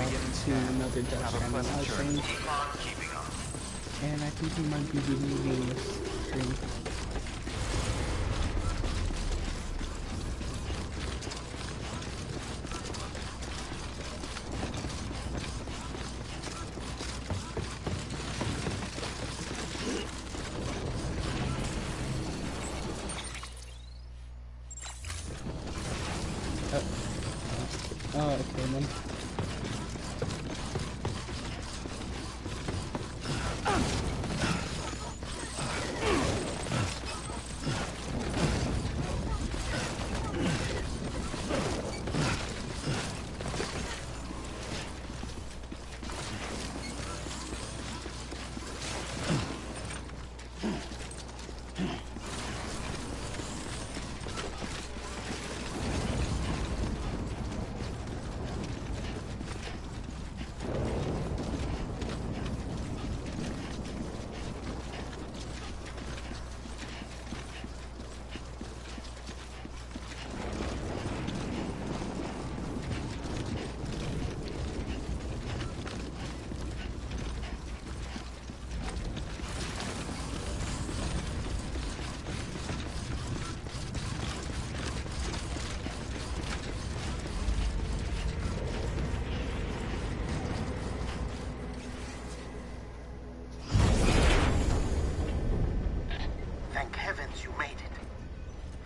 to another Death Stranding Livestream, and I think we might be leaving this stream. Oh, okay then.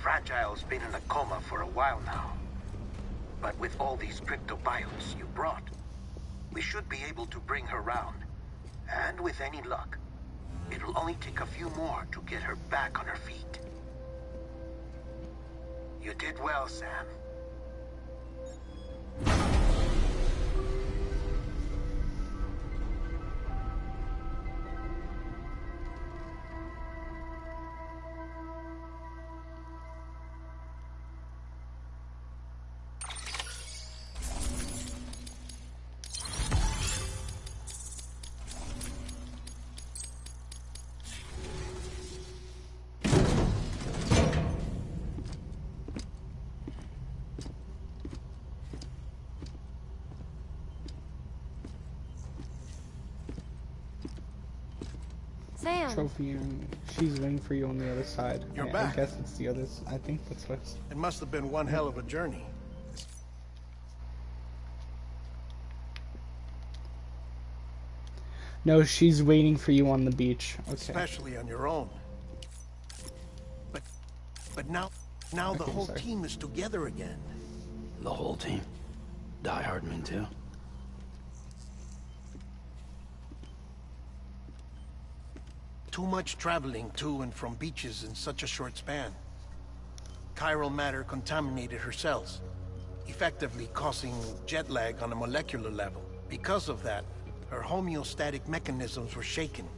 Fragile's been in a coma for a while now. But with all these cryptobiotes you brought, we should be able to bring her round. And with any luck, it'll only take a few more to get her back on her feet. You did well, Sam. Sam. Trophy, and she's waiting for you on the other side. You're back. I guess it's the other. I think that's what. It must have been one hell of a journey. No, she's waiting for you on the beach. Okay. Especially on your own. But now the whole team is together again. The whole team? Die Hardman too? Too much traveling to and from beaches in such a short span. Chiral matter contaminated her cells, effectively causing jet lag on a molecular level. Because of that, her homeostatic mechanisms were shaken.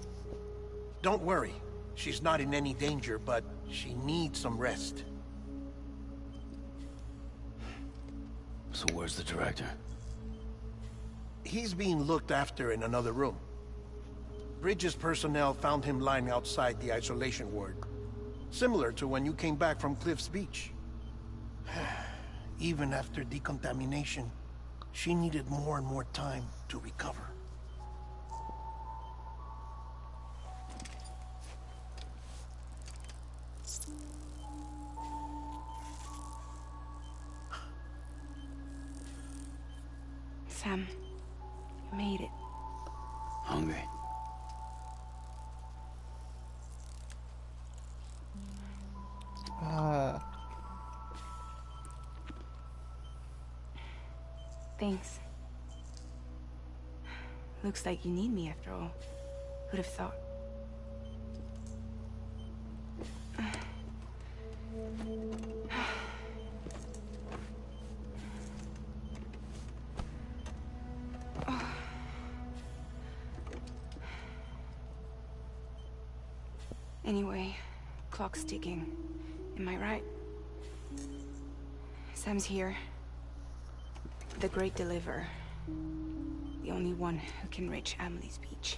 Don't worry, she's not in any danger, but she needs some rest. So where's the director? He's being looked after in another room. Bridges personnel found him lying outside the isolation ward. Similar to when you came back from Cliff's Beach. Even after decontamination, she needed more and more time to recover. Sam, you made it. Hungry? Thanks. Looks like you need me after all. Who'd have thought? Anyway, clock's ticking. Am I right? Sam's here. The Great Deliverer. The only one who can reach Amelie's Beach.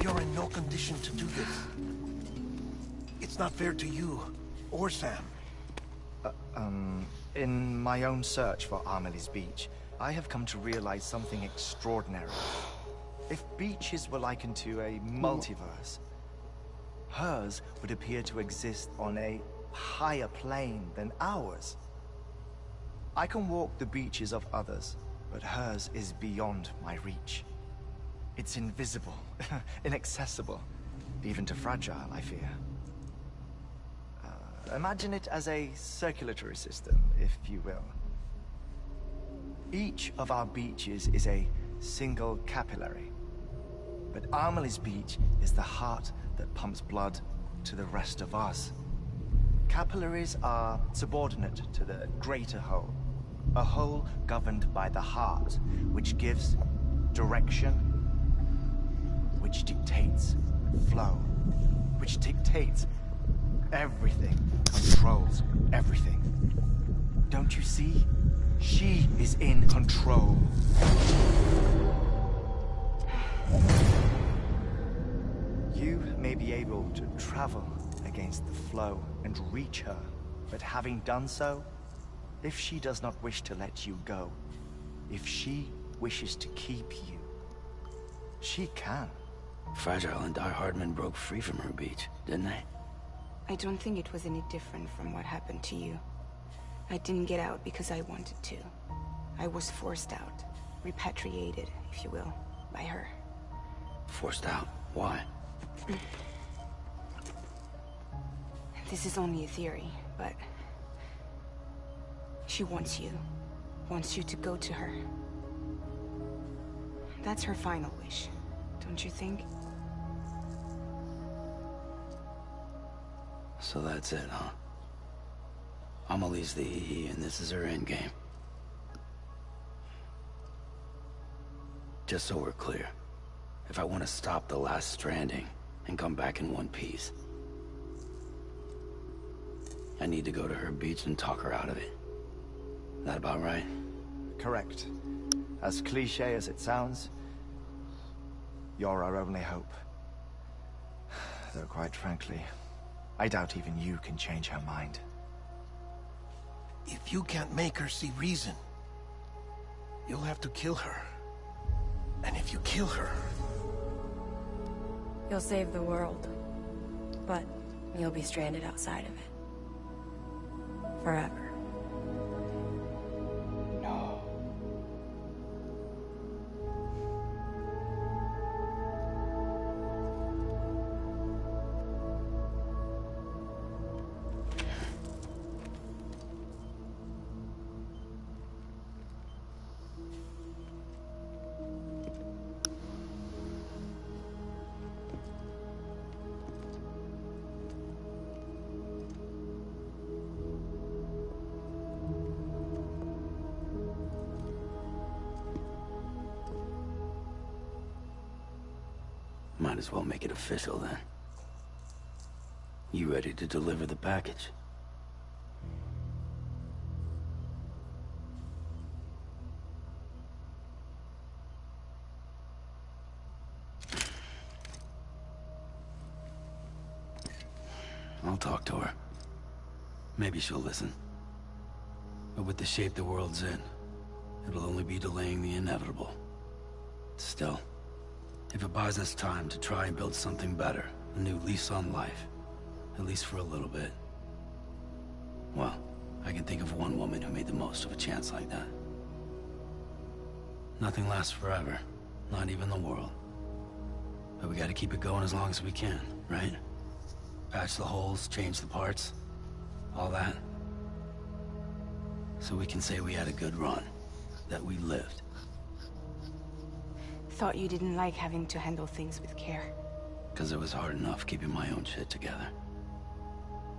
You're in no condition to do this. It's not fair to you or Sam. In my own search for Amelie's Beach, I have come to realize something extraordinary. If beaches were likened to a multiverse, hers would appear to exist on a higher plane than ours. I can walk the beaches of others, but hers is beyond my reach. It's invisible, inaccessible, even to fragile, I fear. Imagine it as a circulatory system, if you will. Each of our beaches is a single capillary. But Amelie's Beach is the heart that pumps blood to the rest of us. Capillaries are subordinate to the greater whole. A whole governed by the heart, which gives direction, which dictates flow, which dictates everything, controls everything. Don't you see? She is in control. You may be able to travel against the flow and reach her, but having done so, if she does not wish to let you go, if she wishes to keep you, she can. Fragile and Die Hardman broke free from her beach, didn't they? I don't think it was any different from what happened to you. I didn't get out because I wanted to. I was forced out, repatriated, if you will, by her. Forced out? Why? This is only a theory, but she wants you to go to her. That's her final wish, don't you think? So that's it, huh? Amelie's the EE, and this is her endgame. Just so we're clear, if I want to stop the last Stranding and come back in one piece, I need to go to her beach and talk her out of it. That about right? Correct. As cliché as it sounds, you're our only hope. Though quite frankly, I doubt even you can change her mind. If you can't make her see reason, you'll have to kill her. And if you kill her... You'll save the world, but you'll be stranded outside of it. Forever. No. Might as well make it official then. You ready to deliver the package? I'll talk to her. Maybe she'll listen. But with the shape the world's in, it'll only be delaying the inevitable. Still, if it buys us time to try and build something better, a new lease on life, at least for a little bit, well, I can think of one woman who made the most of a chance like that. Nothing lasts forever, not even the world. But we gotta keep it going as long as we can, right? Patch the holes, change the parts, all that. So we can say we had a good run, that we lived. Thought you didn't like having to handle things with care. 'Cause it was hard enough keeping my own shit together.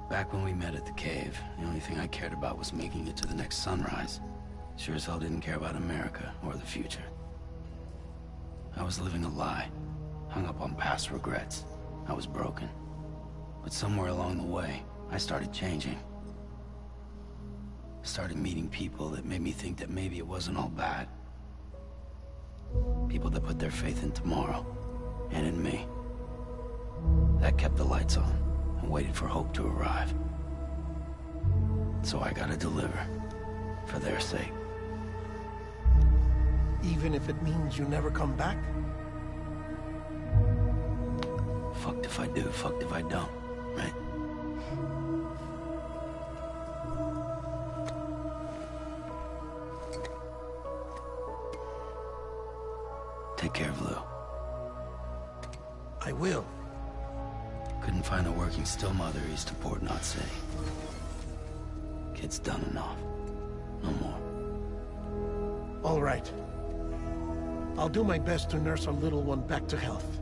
Back when we met at the cave, the only thing I cared about was making it to the next sunrise. Sure as hell didn't care about America or the future. I was living a lie, hung up on past regrets. I was broken. But somewhere along the way, I started changing. Started meeting people that made me think that maybe it wasn't all bad. People that put their faith in tomorrow, and in me. That kept the lights on, and waited for hope to arrive. So I gotta deliver. For their sake. Even if it means you never come back? Fucked if I do, fucked if I don't, right? Take care of Lou. I will. Couldn't find a working still mother east of Port Knot City. Kid's done enough. No more. All right. I'll do my best to nurse our little one back to health.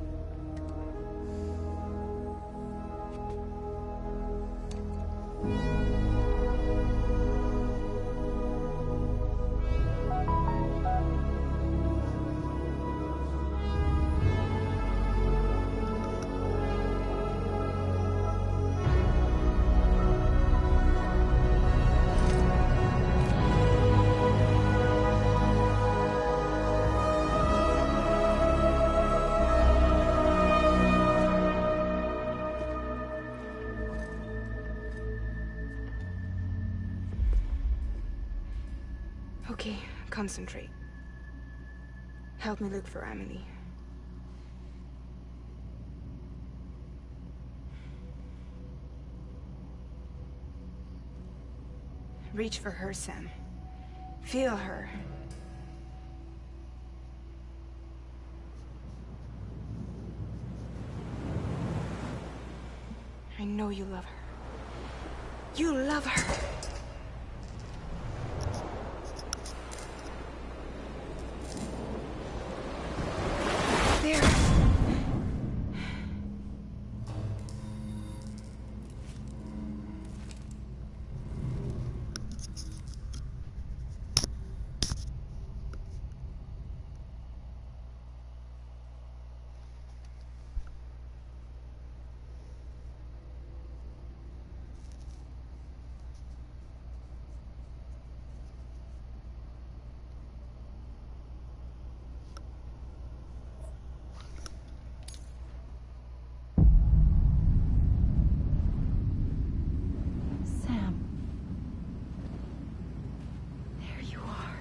Okay, concentrate. Help me look for Emily. Reach for her, Sam. Feel her. I know you love her. You love her! There. Sam. There you are.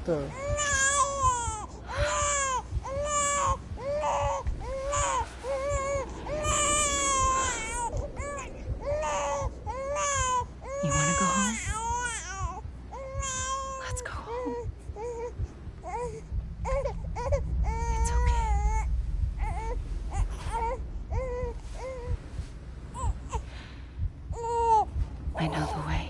The You want to go home? Let's go home. It's okay. I know the way.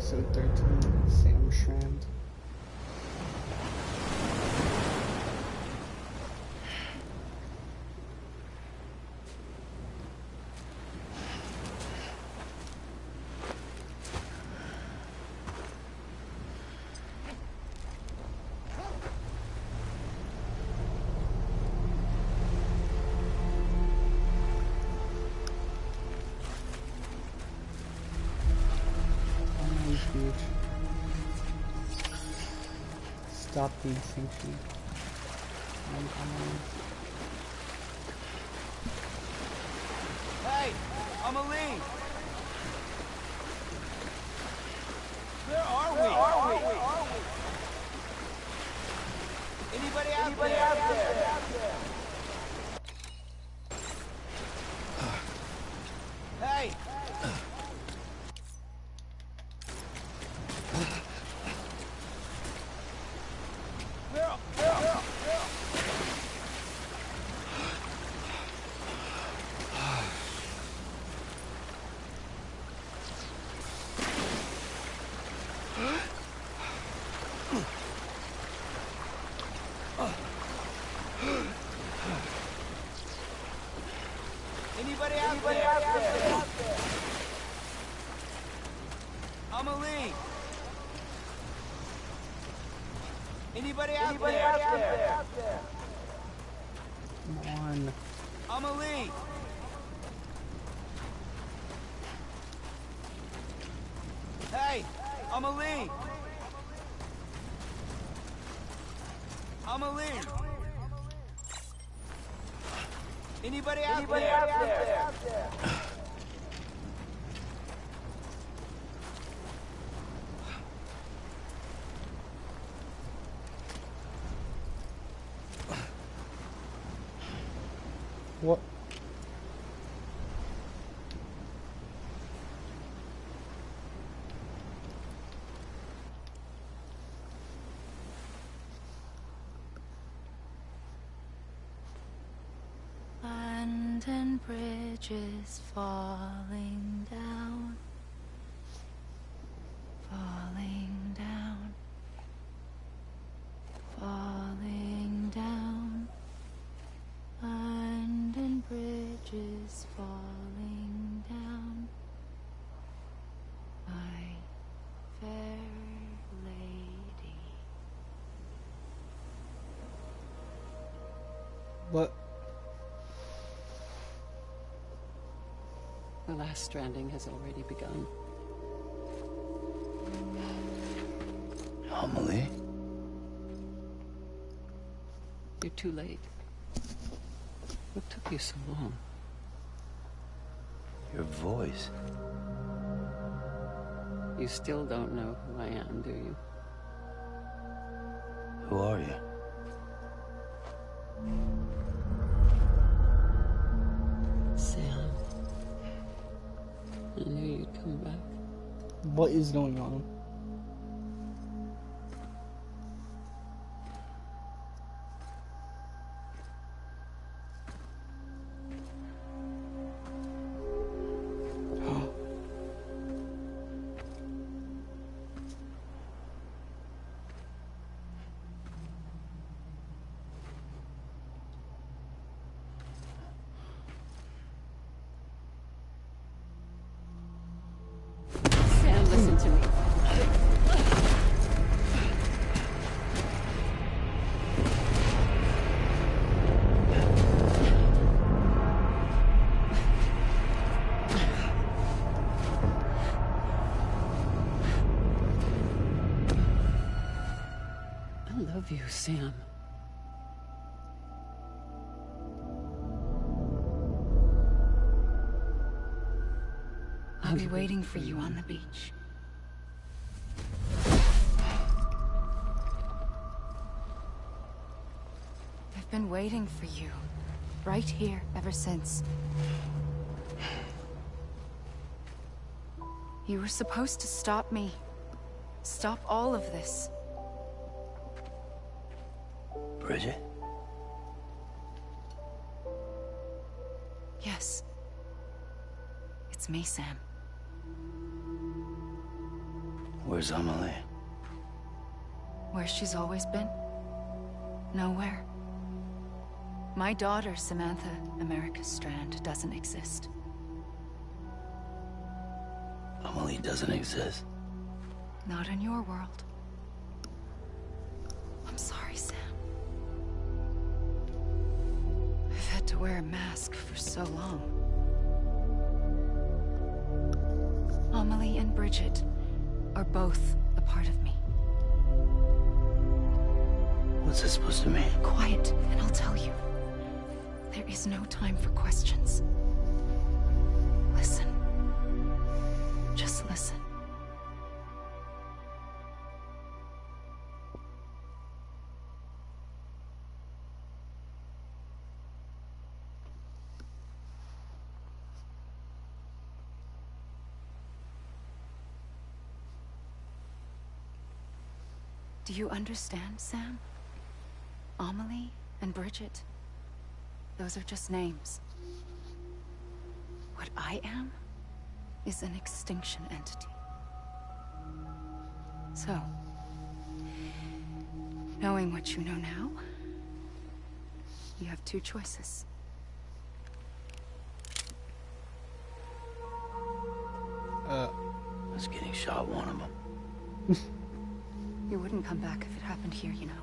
episode 13, Sam Strand. Stop being sanctioned. Hey, Amelie! Where are we? Anybody out there? Anybody out there? Come on. Amelie! Hey! Amelie! Amelie! Anybody out there? What? London Bridge is falling down. Falling down. Falling down. London Bridge is falling down. My fair lady. What? The last stranding has already begun. Amelie? You're too late. What took you so long? Your voice. You still don't know who I am, do you? Who are you? Sam. I knew you'd come back. What is going on? Sam, listen to me. I love you, Sam. I'll be waiting for you on the beach. I've been waiting for you, right here, ever since. You were supposed to stop me. Stop all of this. Bridget? Yes. It's me, Sam. Where's Amelie? Where she's always been. Nowhere. My daughter, Samantha America Strand, doesn't exist. Amelie doesn't exist. Not in your world. I'm sorry, Sam. I've had to wear a mask for so long. Amelie and Bridget are both a part of me. What's this supposed to mean? Quiet, and I'll tell you. There is no time for questions. Listen. Just listen. Do you understand, Sam? Amelie and Bridget, those are just names. What I am is an extinction entity. So, knowing what you know now, you have two choices. I was getting shot, one of them. You wouldn't come back if it happened here, you know.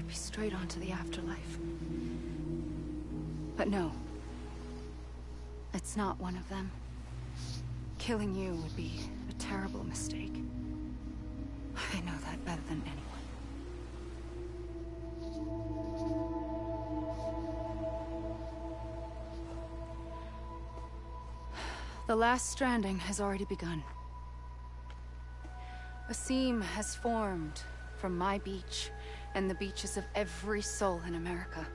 be straight onto the afterlife. But no. It's not one of them. Killing you would be a terrible mistake. I know that better than anyone. The last stranding has already begun. A seam has formed from my beach and the beaches of every soul in America.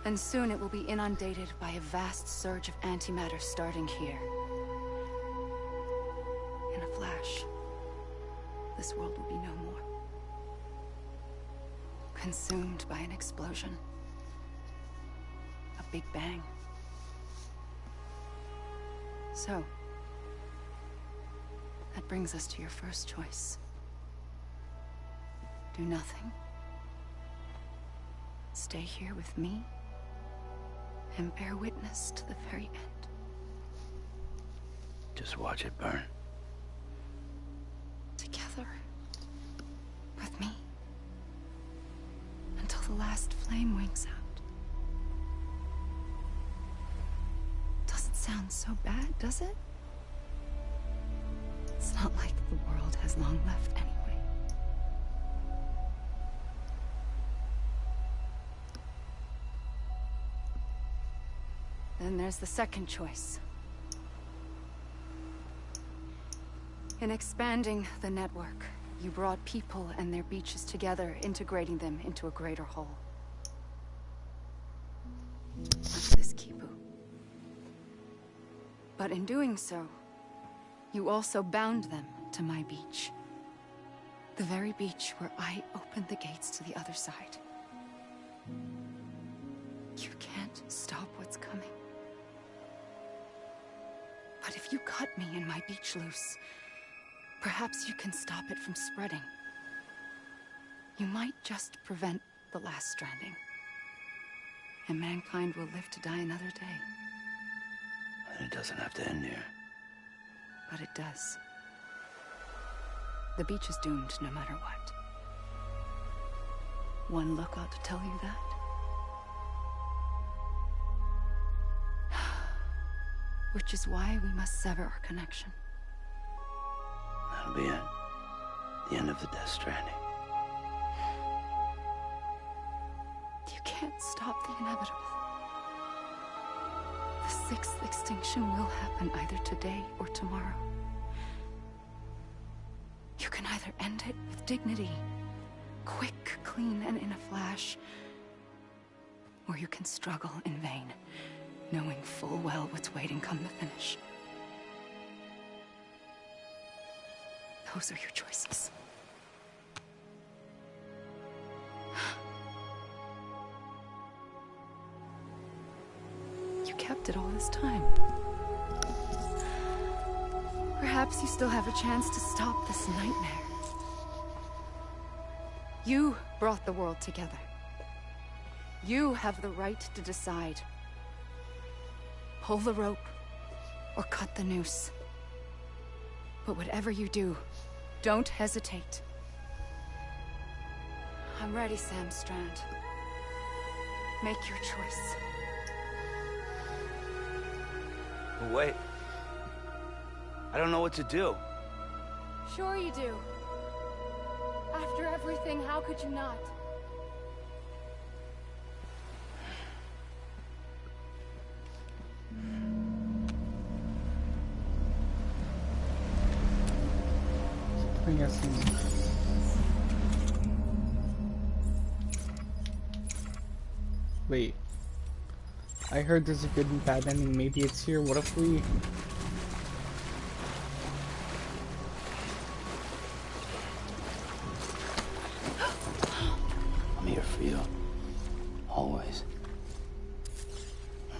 And soon it will be inundated by a vast surge of antimatter starting here. In a flash, this world will be no more. Consumed by an explosion. A big bang. So, that brings us to your first choice. Do nothing. Stay here with me, and bear witness to the very end. Just watch it burn. Together. With me. Until the last flame winks out. Doesn't sound so bad, does it? It's not like the world has long left anyway. Then there's the second choice. In expanding the network, you brought people and their beaches together, integrating them into a greater whole. Like this Kipu. But in doing so, you also bound them to my beach. The very beach where I opened the gates to the other side. You can't stop what's coming. But if you cut me and my beach loose, perhaps you can stop it from spreading. You might just prevent the last stranding. And mankind will live to die another day. And it doesn't have to end here. But it does. The beach is doomed no matter what. One look ought to tell you that. Which is why we must sever our connection. That'll be it. The end of the Death Stranding. You can't stop the inevitable. The sixth extinction will happen either today or tomorrow. You can either end it with dignity, quick, clean, and in a flash, or you can struggle in vain, knowing full well what's waiting come the finish. Those are your choices. You kept it all this time. Perhaps you still have a chance to stop this nightmare. You brought the world together. You have the right to decide. Pull the rope, or cut the noose. But whatever you do, don't hesitate. I'm ready, Sam Strand. Make your choice. But wait. I don't know what to do. Sure you do. After everything, how could you not? Bring us in. Wait. I heard there's a good and bad ending. Maybe it's here. What if we... I'm here for you. Always.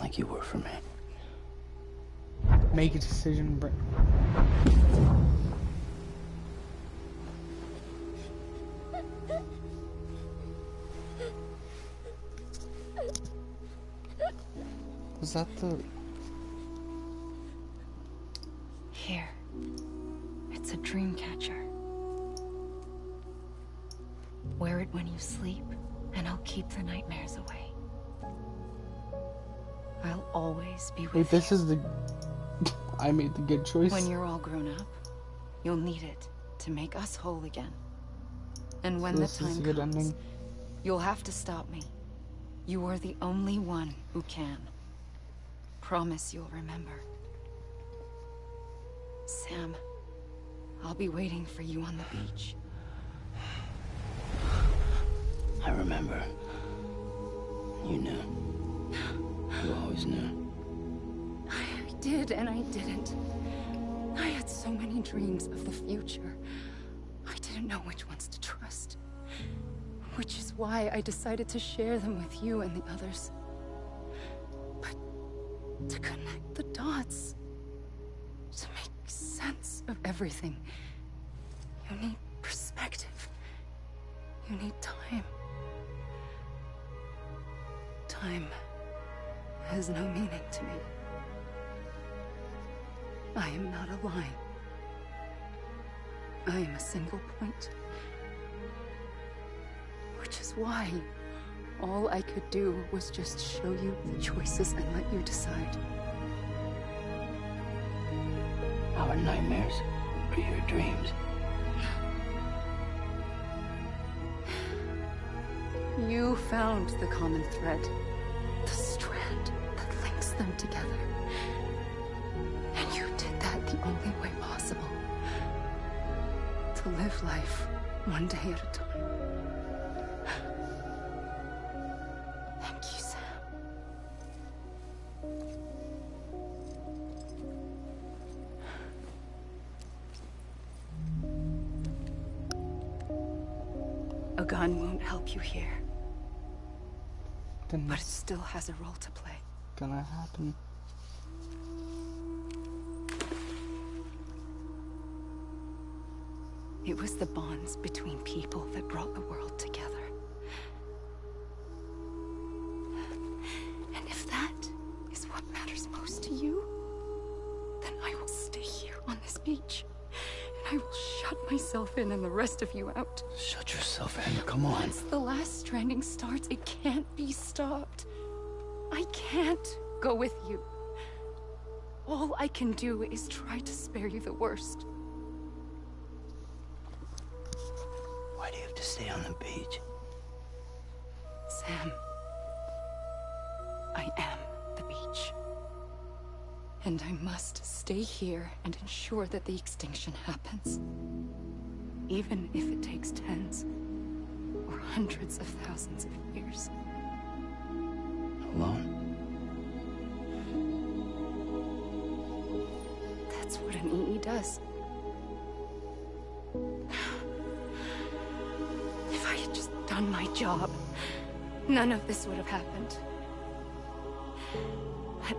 Like you were for me. Make a decision, Was that the... Here. It's a dream catcher. Wear it comfort when you sleep, and I'll keep the nightmares away. I'll always be with you. Wait, this is the... I made the good choice. When you're all grown up, you'll need it to make us whole again. And when the time comes, you'll have to stop me. You are the only one who can. Promise you'll remember. Sam, I'll be waiting for you on the beach. I remember. You knew. You always knew. I did and I didn't. I had so many dreams of the future. I didn't know which ones to trust. Which is why I decided to share them with you and the others. But to connect the dots, to make sense of everything, you need perspective. You need time. Time has no meaning to me. I am not a line. I am a single point. Which is why all I could do was just show you the choices and let you decide. Our nightmares are your dreams. You found the common thread, the strand that links them together. And you did that the only way possible. To live life one day at a time. Thank you, Sam. A gun won't help you here. Then But it still has a role to play. gonna happen. It was the bonds between people that brought the world together. And if that is what matters most to you, then I will stay here on this beach. And I will shut myself in and the rest of you out. Shut yourself in, come on. Once the last stranding starts, it can't be stopped. I can't go with you. All I can do is try to spare you the worst. Why do you have to stay on the beach? Sam, I am the beach. And I must stay here and ensure that the extinction happens. Even if it takes tens or hundreds of thousands of years. Alone? That's what an EE does. If I had just done my job, none of this would have happened. But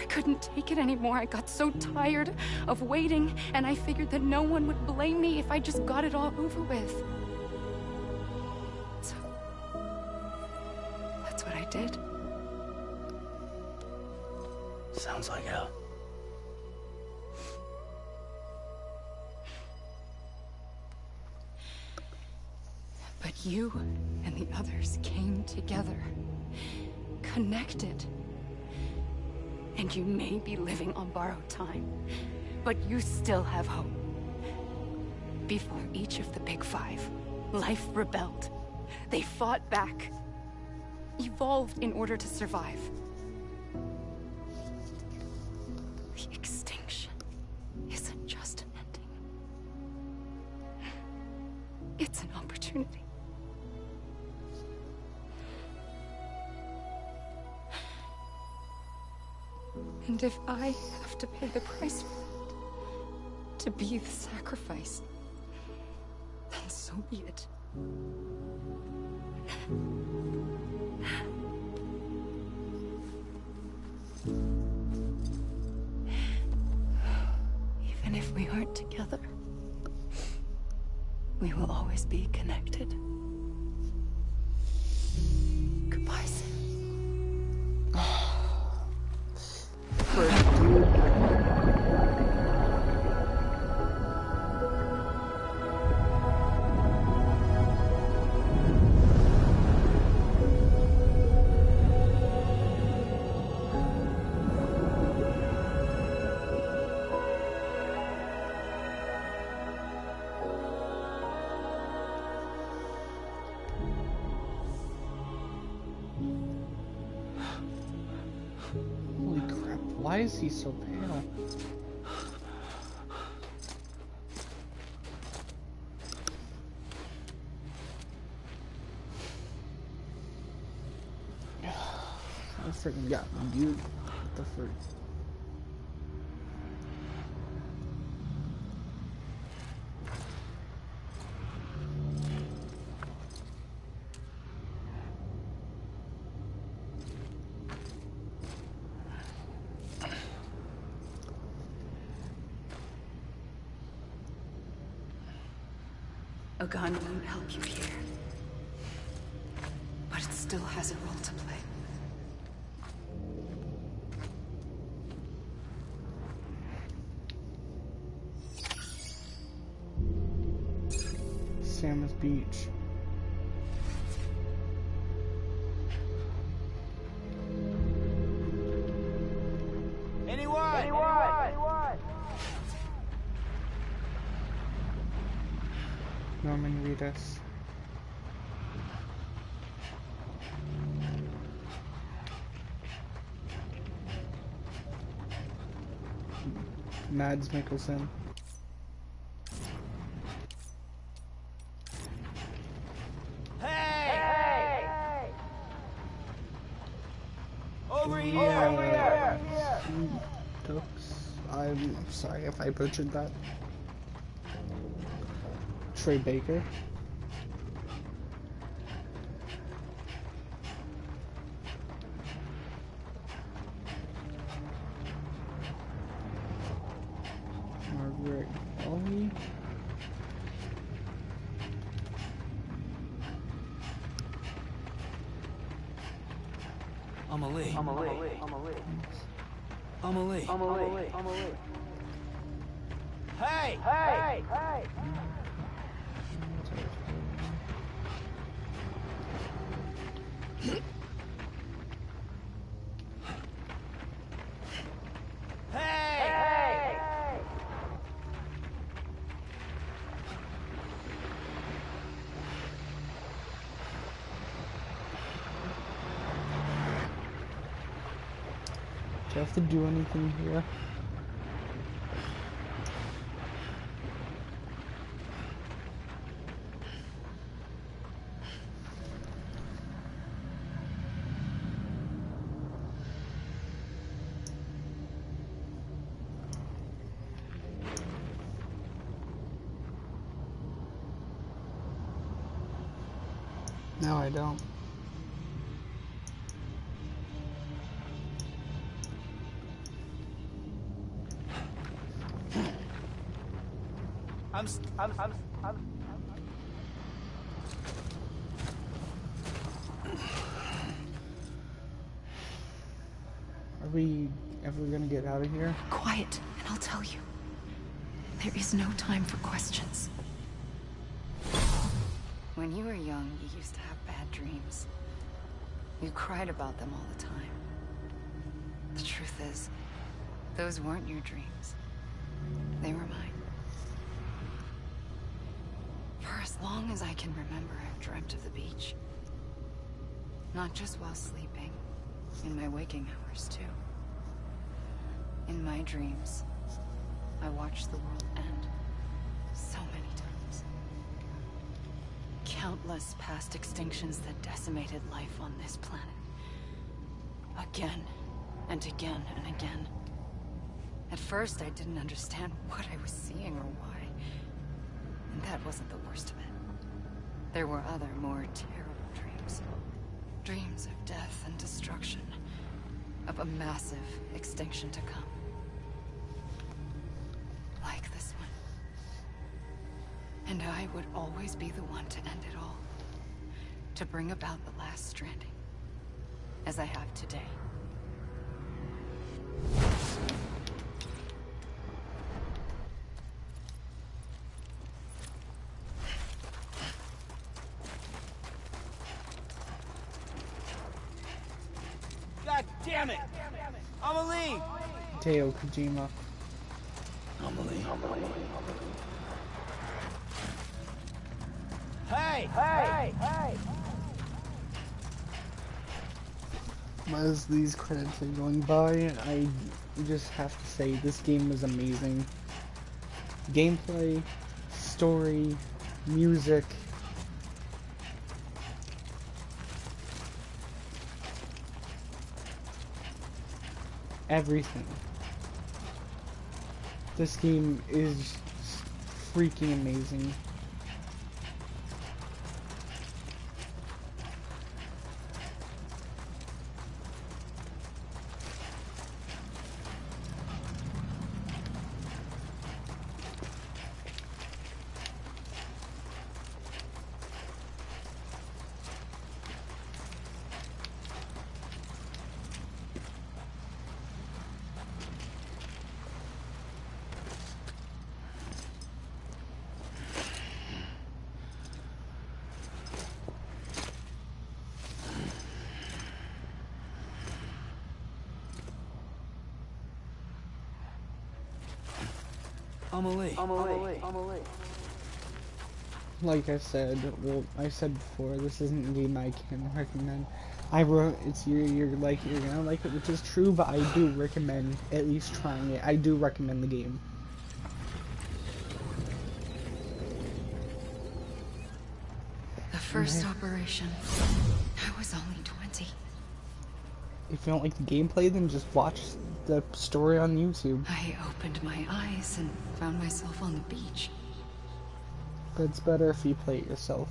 I couldn't take it anymore. I got so tired of waiting, and I figured that no one would blame me if I just got it all over with. So, that's what I did. Sounds like hell. But you and the others came together, connected. And you may be living on borrowed time, but you still have hope. Before each of the Big Five, life rebelled. They fought back, evolved in order to survive. The extinction isn't just an ending. It's an opportunity. And if I have to pay the price for that, to be the sacrifice, then so be it. Even if we aren't together, we will always be connected. Goodbye, Sam. Why is he so pale? I freaking got me, dude. What the frick? A gun won't help you here. But it still has a role to play. Samus Beach. Anyone? Norman Reedus. Mads Mikkelsen. Hey! Over here! Yeah. I'm sorry if I butchered that. Trey Baker. Margaret Ollie. Amelie. Hey! Do I have to do anything here? No, I don't. Are we ever gonna get out of here? Quiet, and I'll tell you. There is no time for questions. When you were young, you used to have bad dreams. You cried about them all the time. The truth is, those weren't your dreams. They were mine. For as long as I can remember, I've dreamt of the beach. Not just while sleeping, in my waking hours too. In my dreams, I watched the world end so many times. Countless past extinctions that decimated life on this planet. Again, and again, and again. At first, I didn't understand what I was seeing or why. And that wasn't the worst of it. There were other, more terrible dreams. Dreams of death and destruction. Of a massive extinction to come. Like this one. And I would always be the one to end it all. To bring about the last stranding. As I have today. God damn it! Amelie! Hideo Kojima. Amelie. Hey! As these credits are going by, just have to say this game was amazing. Gameplay, story, music. Everything. This game is freaking amazing. Amelie. Like I said, well, I said before, this isn't a game I can recommend. It's you're gonna like it, which is true, but I do recommend at least trying it. I do recommend the game. The first operation, I was only 20. If you don't like the gameplay, then just watch the story on YouTube. I opened my eyes and found myself on the beach. But it's better if you play it yourself.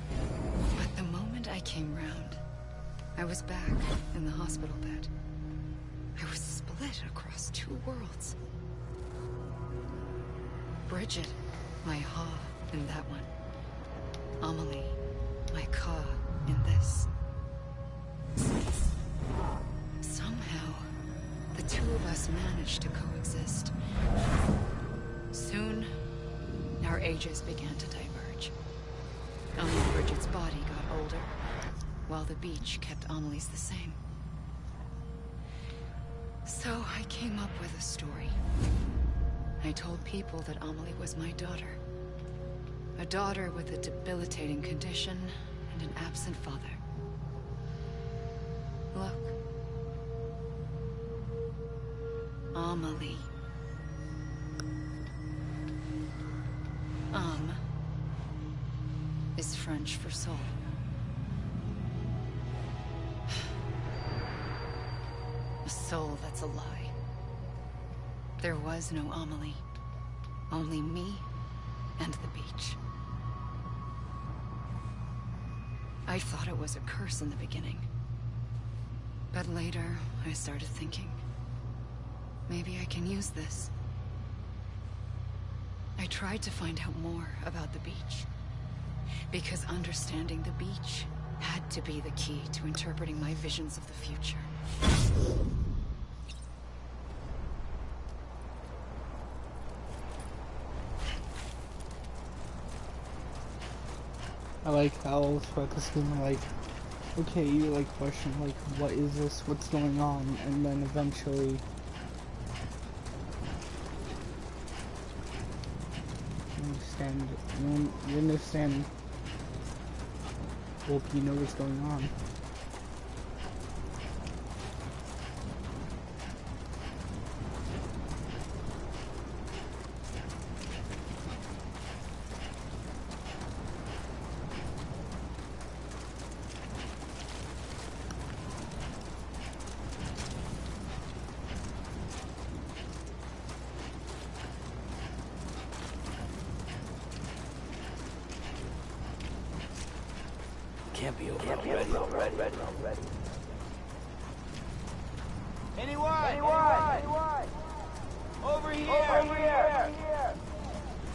But the moment I came round, I was back in the hospital bed. I was split across two worlds. Bridget, my Ha in that one. Amelie, my Ka in this. Somehow, the two of us managed to coexist. Soon, our ages began to diverge. Only Bridget's body got older, while the beach kept Amelie's the same. So I came up with a story. I told people that Amelie was my daughter. A daughter with a debilitating condition and an absent father. Look. Amelie. Is French for soul. A soul that's a lie. There was no Amelie. Only me and the beach. I thought it was a curse in the beginning. But later, I started thinking, maybe I can use this. I tried to find out more about the beach. Because understanding the beach had to be the key to interpreting my visions of the future. I like how throughout this game, like, okay, you like question, like, what is this, what's going on, and then eventually you understand, hope you know what's going on. Can't be over already. Anyone? Over here!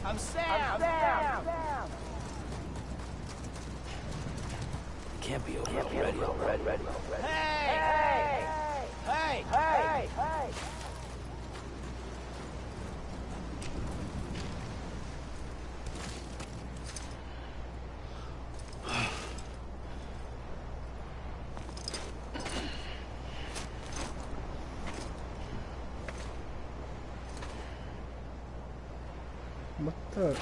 I'm Sam! Can't be over already. Hey! What the?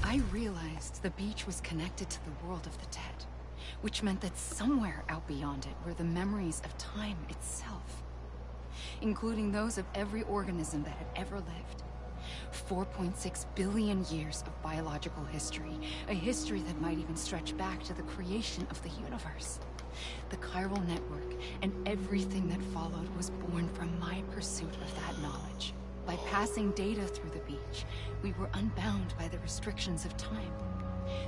I realized the beach was connected to the world of the dead, which meant that somewhere out beyond it were the memories of time itself, including those of every organism that had ever lived. 4.6 billion years of biological history, a history that might even stretch back to the creation of the universe. The chiral network and everything that followed was born from my pursuit of that knowledge. By passing data through the beach, we were unbound by the restrictions of time.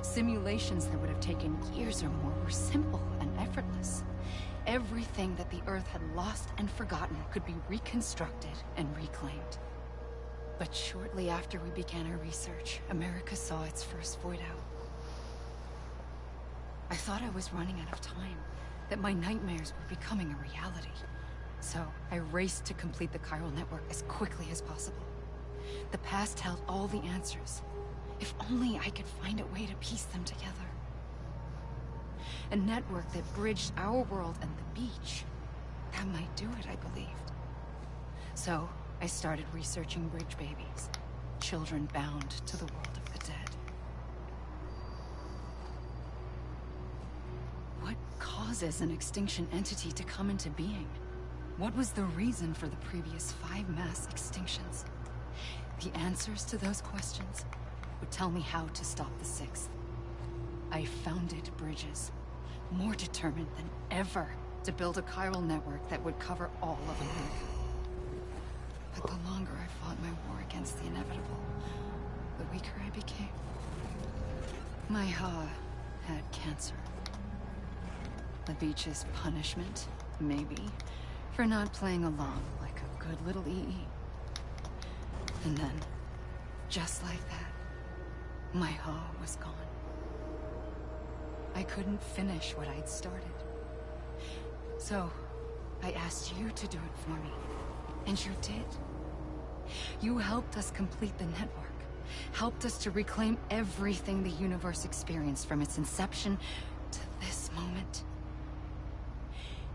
Simulations that would have taken years or more were simple and effortless. Everything that the Earth had lost and forgotten could be reconstructed and reclaimed. But shortly after we began our research, America saw its first void out. I thought I was running out of time, that my nightmares were becoming a reality. So I raced to complete the chiral network as quickly as possible. The past held all the answers. If only I could find a way to piece them together. A network that bridged our world and the beach. That might do it, I believed. So I started researching bridge babies, children bound to the world of the dead. What causes an extinction entity to come into being? What was the reason for the previous 5 mass extinctions? The answers to those questions would tell me how to stop the 6th. I founded bridges, more determined than ever to build a chiral network that would cover all of America. But the longer I fought my war against the inevitable, the weaker I became. My Ha had cancer. The beach's punishment, maybe, for not playing along like a good little EE. And then, just like that, my Ha was gone. I couldn't finish what I'd started. So, I asked you to do it for me. And you did. You helped us complete the network. Helped us to reclaim everything the universe experienced from its inception to this moment.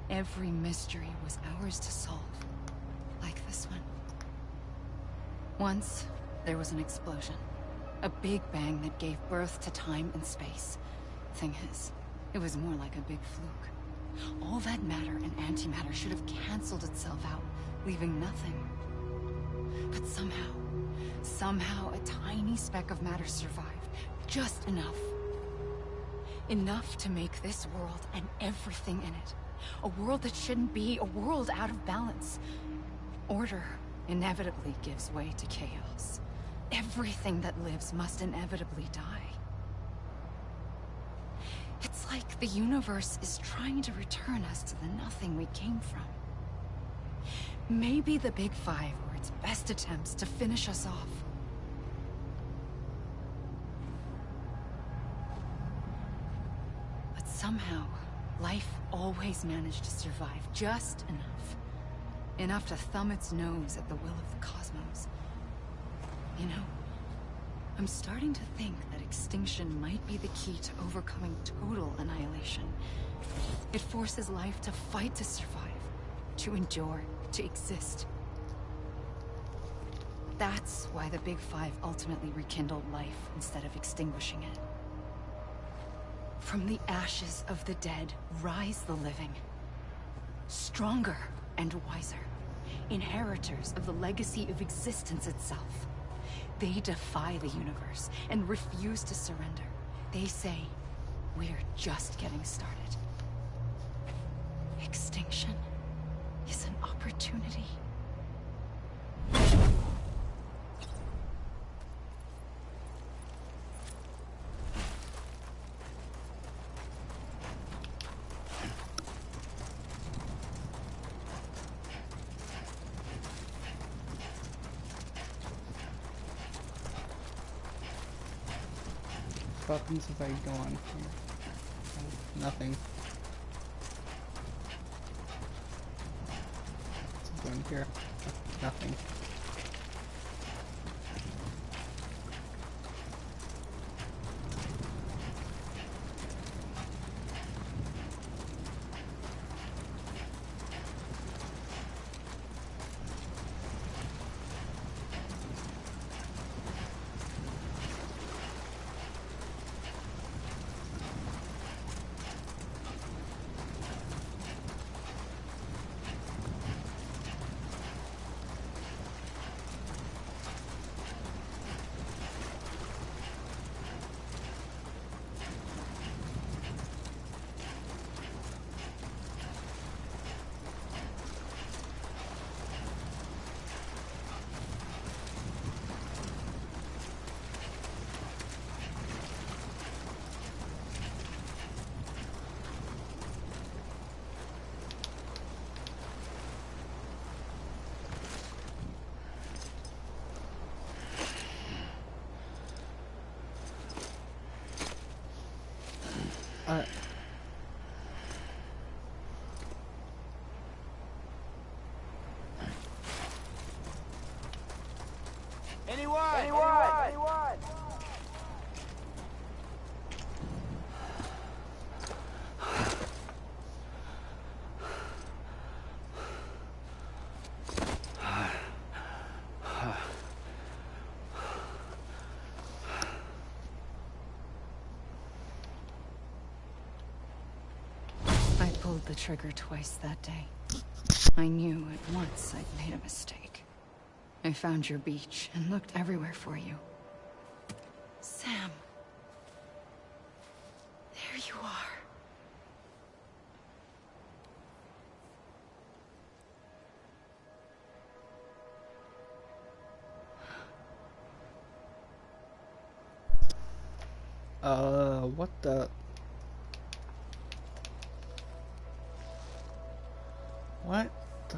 Every mystery was ours to solve. Like this one. Once, there was an explosion. A big bang that gave birth to time and space. Thing is, it was more like a big fluke. All that matter and antimatter should have canceled itself out, leaving nothing. But somehow a tiny speck of matter survived. Just enough. Enough to make this world and everything in it. A world that shouldn't be, a world out of balance. Order inevitably gives way to chaos. Everything that lives must inevitably die. It's like the universe is trying to return us to the nothing we came from. Maybe the Big Five were its best attempts to finish us off. But somehow, life always managed to survive just enough. Enough to thumb its nose at the will of the cosmos. You know, I'm starting to think that extinction might be the key to overcoming total annihilation. It forces life to fight to survive, to endure, to exist. That's why the Big Five ultimately rekindled life instead of extinguishing it. From the ashes of the dead rise the living. Stronger and wiser. Inheritors of the legacy of existence itself. They defy the universe and refuse to surrender. They say, we're just getting started. Extinction is an opportunity. What happens if I go on here? Nothing. Let's go in here. Nothing. Anyone? I pulled the trigger twice that day. I knew at once I'd made a mistake. I found your beach and looked everywhere for you. Sam. There you are. What the? What the?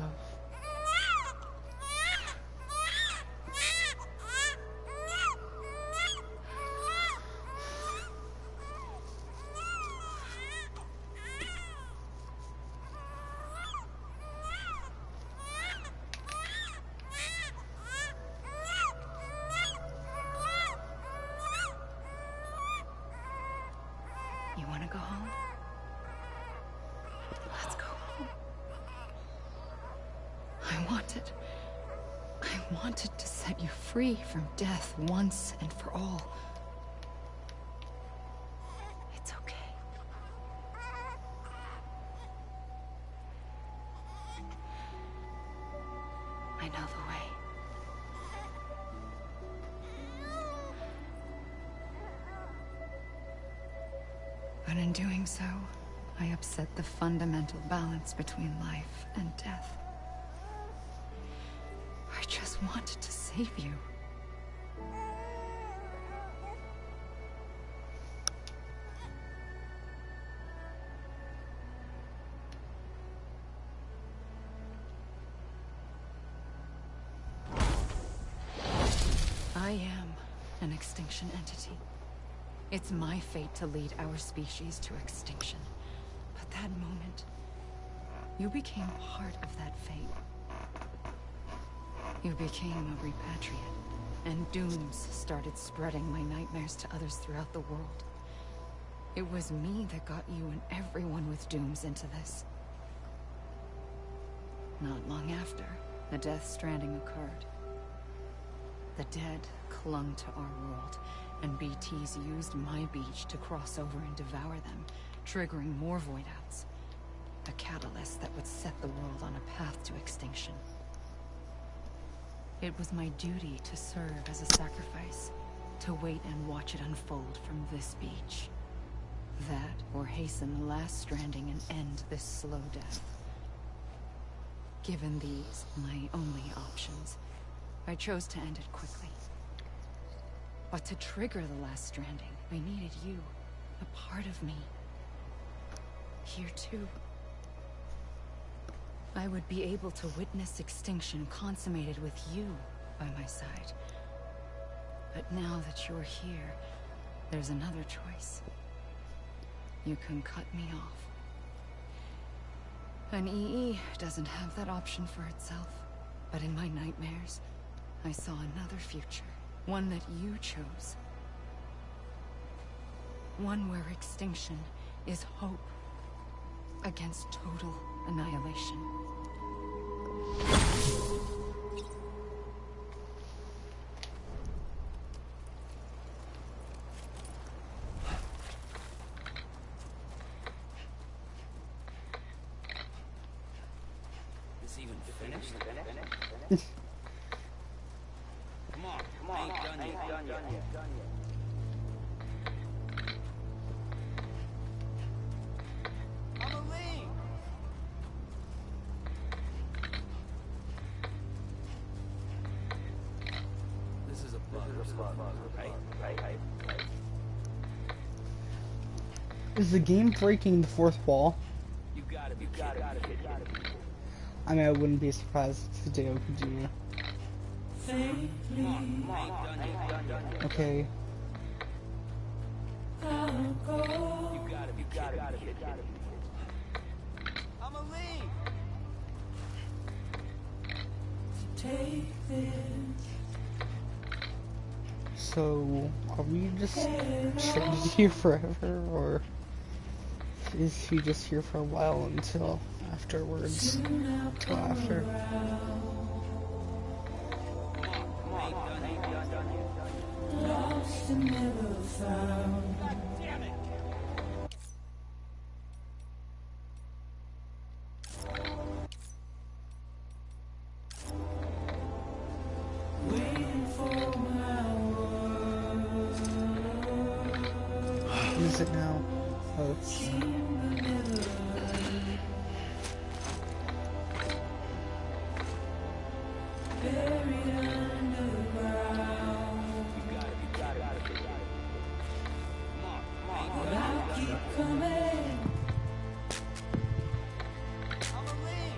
You want to go home? Let's go home. I wanted to set you free from death once and for all. It's okay. I know the way. But in doing so, I upset the fundamental balance between life and death. I just wanted to save you. I am an extinction entity. It's my fate to lead our species to extinction. But that moment, you became part of that fate. You became a repatriate, and dooms started spreading my nightmares to others throughout the world. It was me that got you and everyone with dooms into this. Not long after, the Death Stranding occurred. The dead clung to our world, and BTs used my beach to cross over and devour them, triggering more void-outs. A catalyst that would set the world on a path to extinction. It was my duty to serve as a sacrifice, to wait and watch it unfold from this beach. That, or hasten the last stranding and end this slow death. Given these, my only options, I chose to end it quickly. But to trigger the last stranding, I needed you, a part of me. Here too. I would be able to witness extinction consummated with you by my side. But now that you're here, there's another choice. You can cut me off. An EE doesn't have that option for itself. But in my nightmares, I saw another future. One that you chose. One where extinction is hope against total annihilation. This even finished? Come on, I ain't done yet. This is a bug, right? Is the game breaking the fourth wall? You gotta be kidding. I mean, I wouldn't be surprised if Hideo Kojima. Come on, I ain't done yet. Okay. You gotta be kidding. I'm a lead. So, are we just stranded here forever, or is he just here for a while until afterwards? Until after? Lost and never found. Damn it! Waiting for my words. What is it now? Oh. Buried underground. You got it. But I'll keep coming. I'm a lead.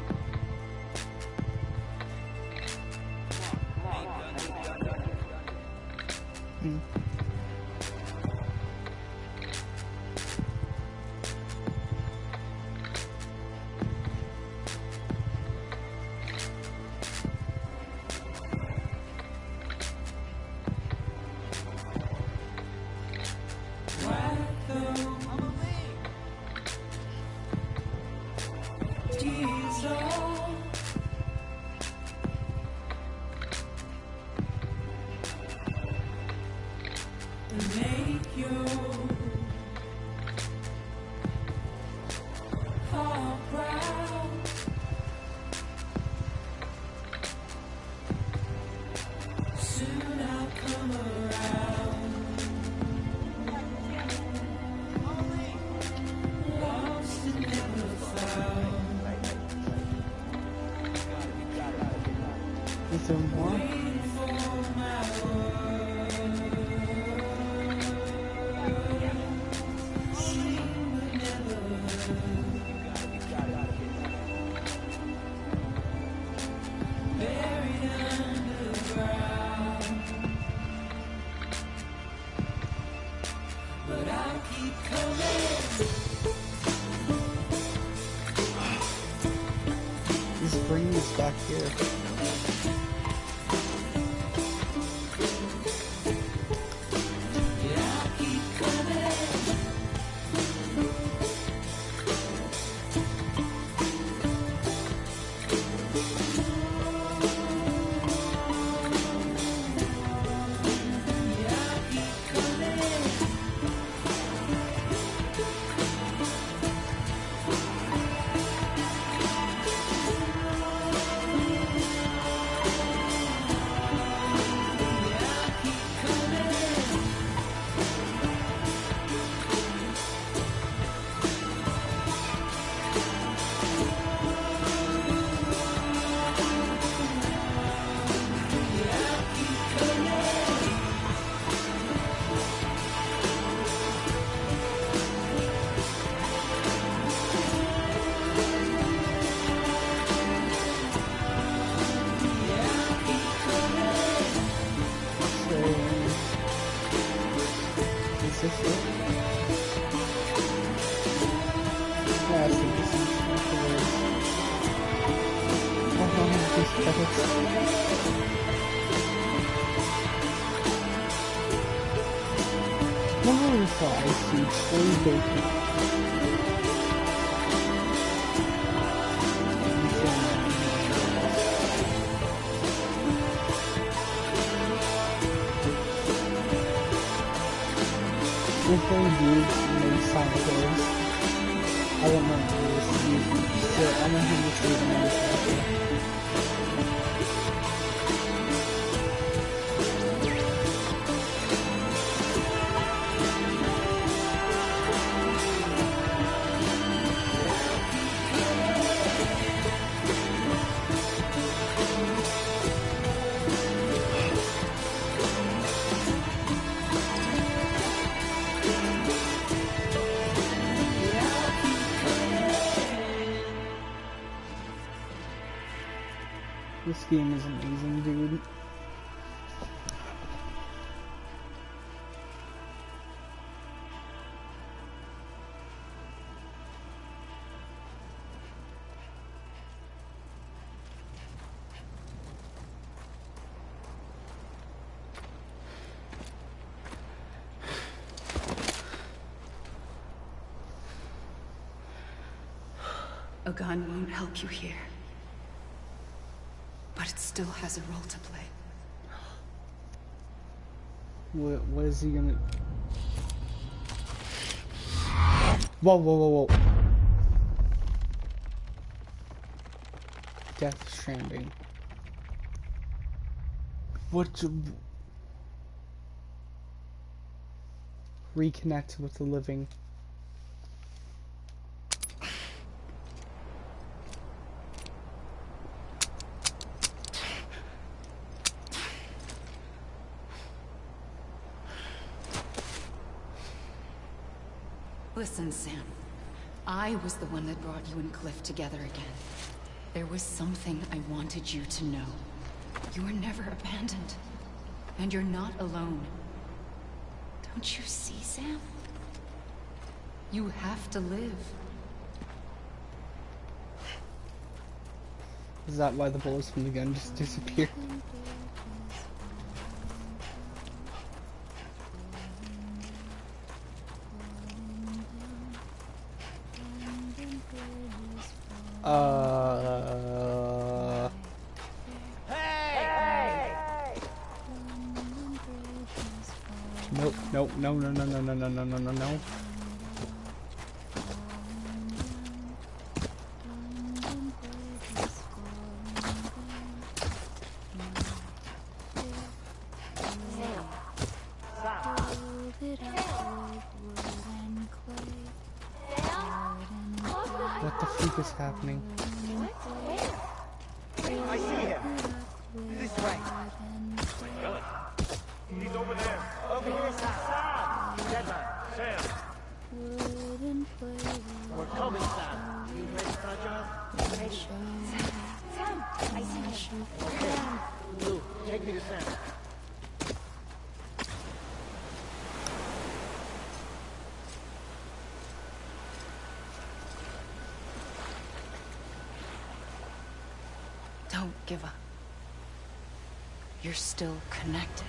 Is there more? This breeze back here. If they do make Sonic Wars, I don't know this. So I don't think this is going to This game is amazing, dude. A gun won't help you here. But it still has a role to play. What is he gonna... Whoa, whoa, whoa, whoa. Death Stranding. Reconnect with the living. Listen, Sam. I was the one that brought you and Cliff together again. There was something I wanted you to know. You were never abandoned. And you're not alone. Don't you see, Sam? You have to live. Is that why the bullets from the gun just disappeared? Nope, nope, no, no, no, no, no, no, no, no, no, no. What the freak is happening? I see him. This way. Really? He's over there. Over here, Sam. Deadman. Sam. We're coming, Sam. You ready, Fragile? Ready. Sam, I see him. Okay. Blue, take me to Sam. Don't give up. You're still connected.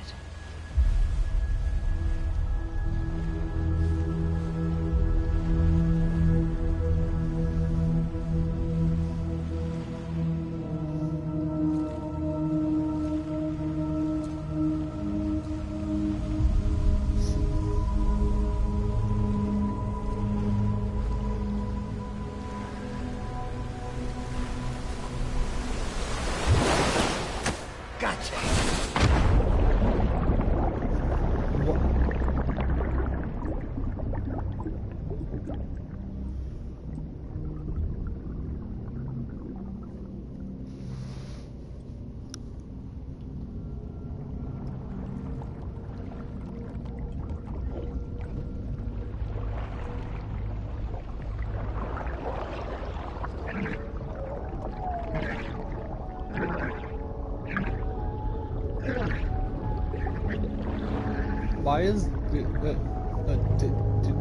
Why is did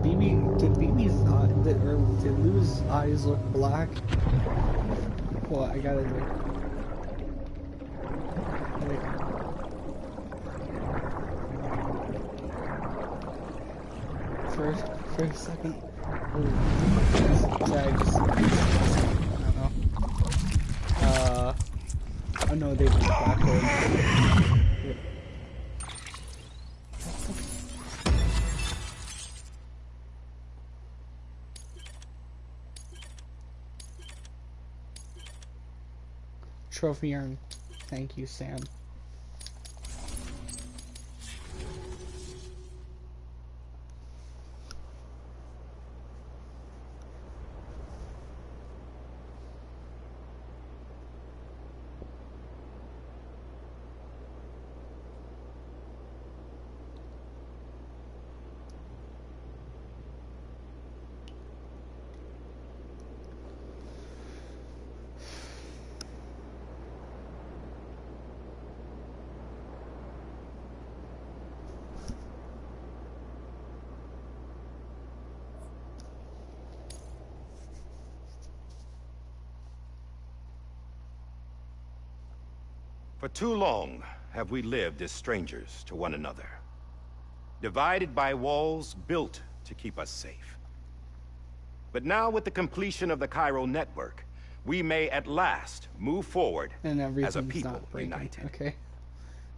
BB's did Lou's eyes look black? Well, I gotta like for a second. I don't know. Oh no, they went backwards. Trophy urn. Thank you, Sam. For too long have we lived as strangers to one another, divided by walls built to keep us safe. But now with the completion of the chiral network, we may at last move forward And as a everything's people not breaking. united. Okay.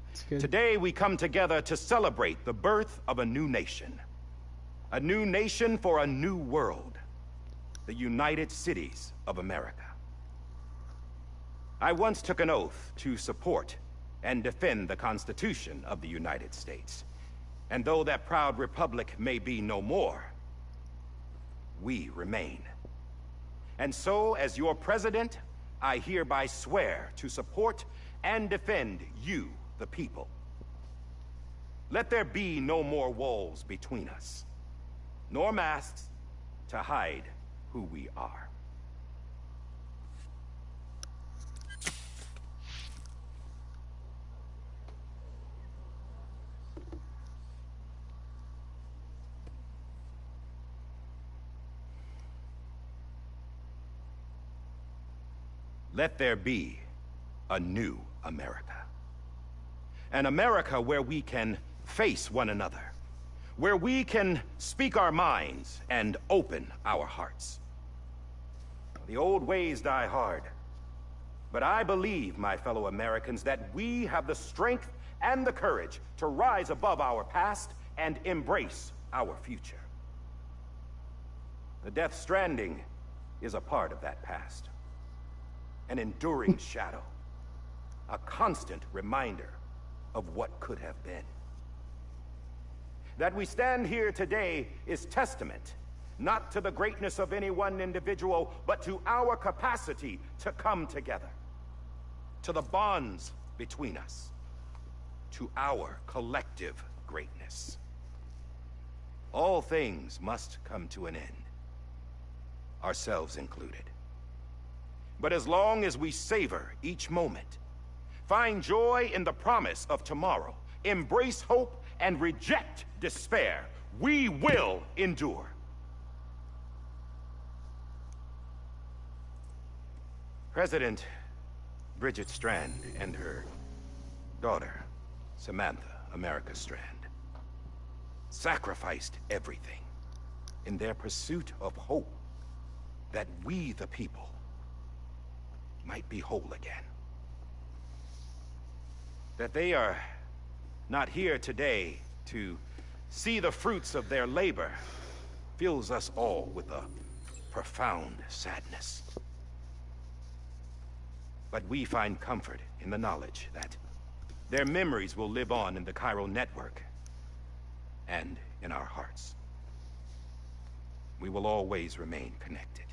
That's good. Today we come together to celebrate the birth of a new nation. A new nation for a new world. The United Cities of America. I once took an oath to support and defend the Constitution of the United States. And though that proud republic may be no more, we remain. And so, as your president, I hereby swear to support and defend you, the people. Let there be no more walls between us, nor masks to hide who we are. Let there be a new America. An America where we can face one another. Where we can speak our minds and open our hearts. The old ways die hard. But I believe, my fellow Americans, that we have the strength and the courage to rise above our past and embrace our future. The Death Stranding is a part of that past. An enduring shadow. A constant reminder of what could have been. That we stand here today is testament, not to the greatness of any one individual, but to our capacity to come together. To the bonds between us. To our collective greatness. All things must come to an end. Ourselves included. But as long as we savor each moment, find joy in the promise of tomorrow, embrace hope, and reject despair, we will endure. President Bridget Strand and her daughter, Samantha America Strand, sacrificed everything in their pursuit of hope that we, the people, might be whole again. That they are not here today to see the fruits of their labor fills us all with a profound sadness. But we find comfort in the knowledge that their memories will live on in the chiral network and in our hearts. We will always remain connected.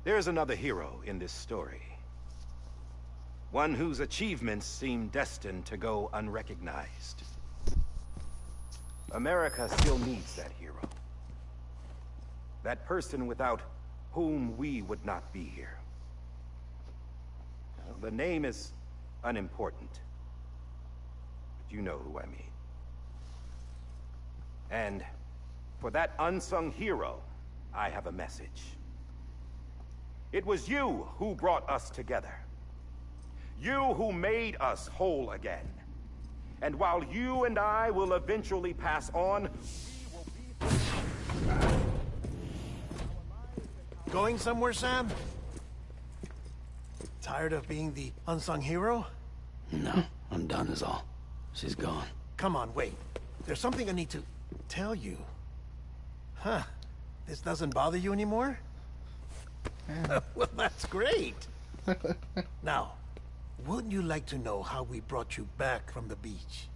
There is another hero in this story. One whose achievements seem destined to go unrecognized. America still needs that hero. That person without whom we would not be here. The name is unimportant, but you know who I mean. And for that unsung hero, I have a message. It was you who brought us together. You who made us whole again. And while you and I will eventually pass on, Going somewhere, Sam? Tired of being the unsung hero? No, I'm done is all. She's gone. Come on, wait. There's something I need to tell you. Huh. This doesn't bother you anymore? Well, that's great. Now, wouldn't you like to know how we brought you back from the beach?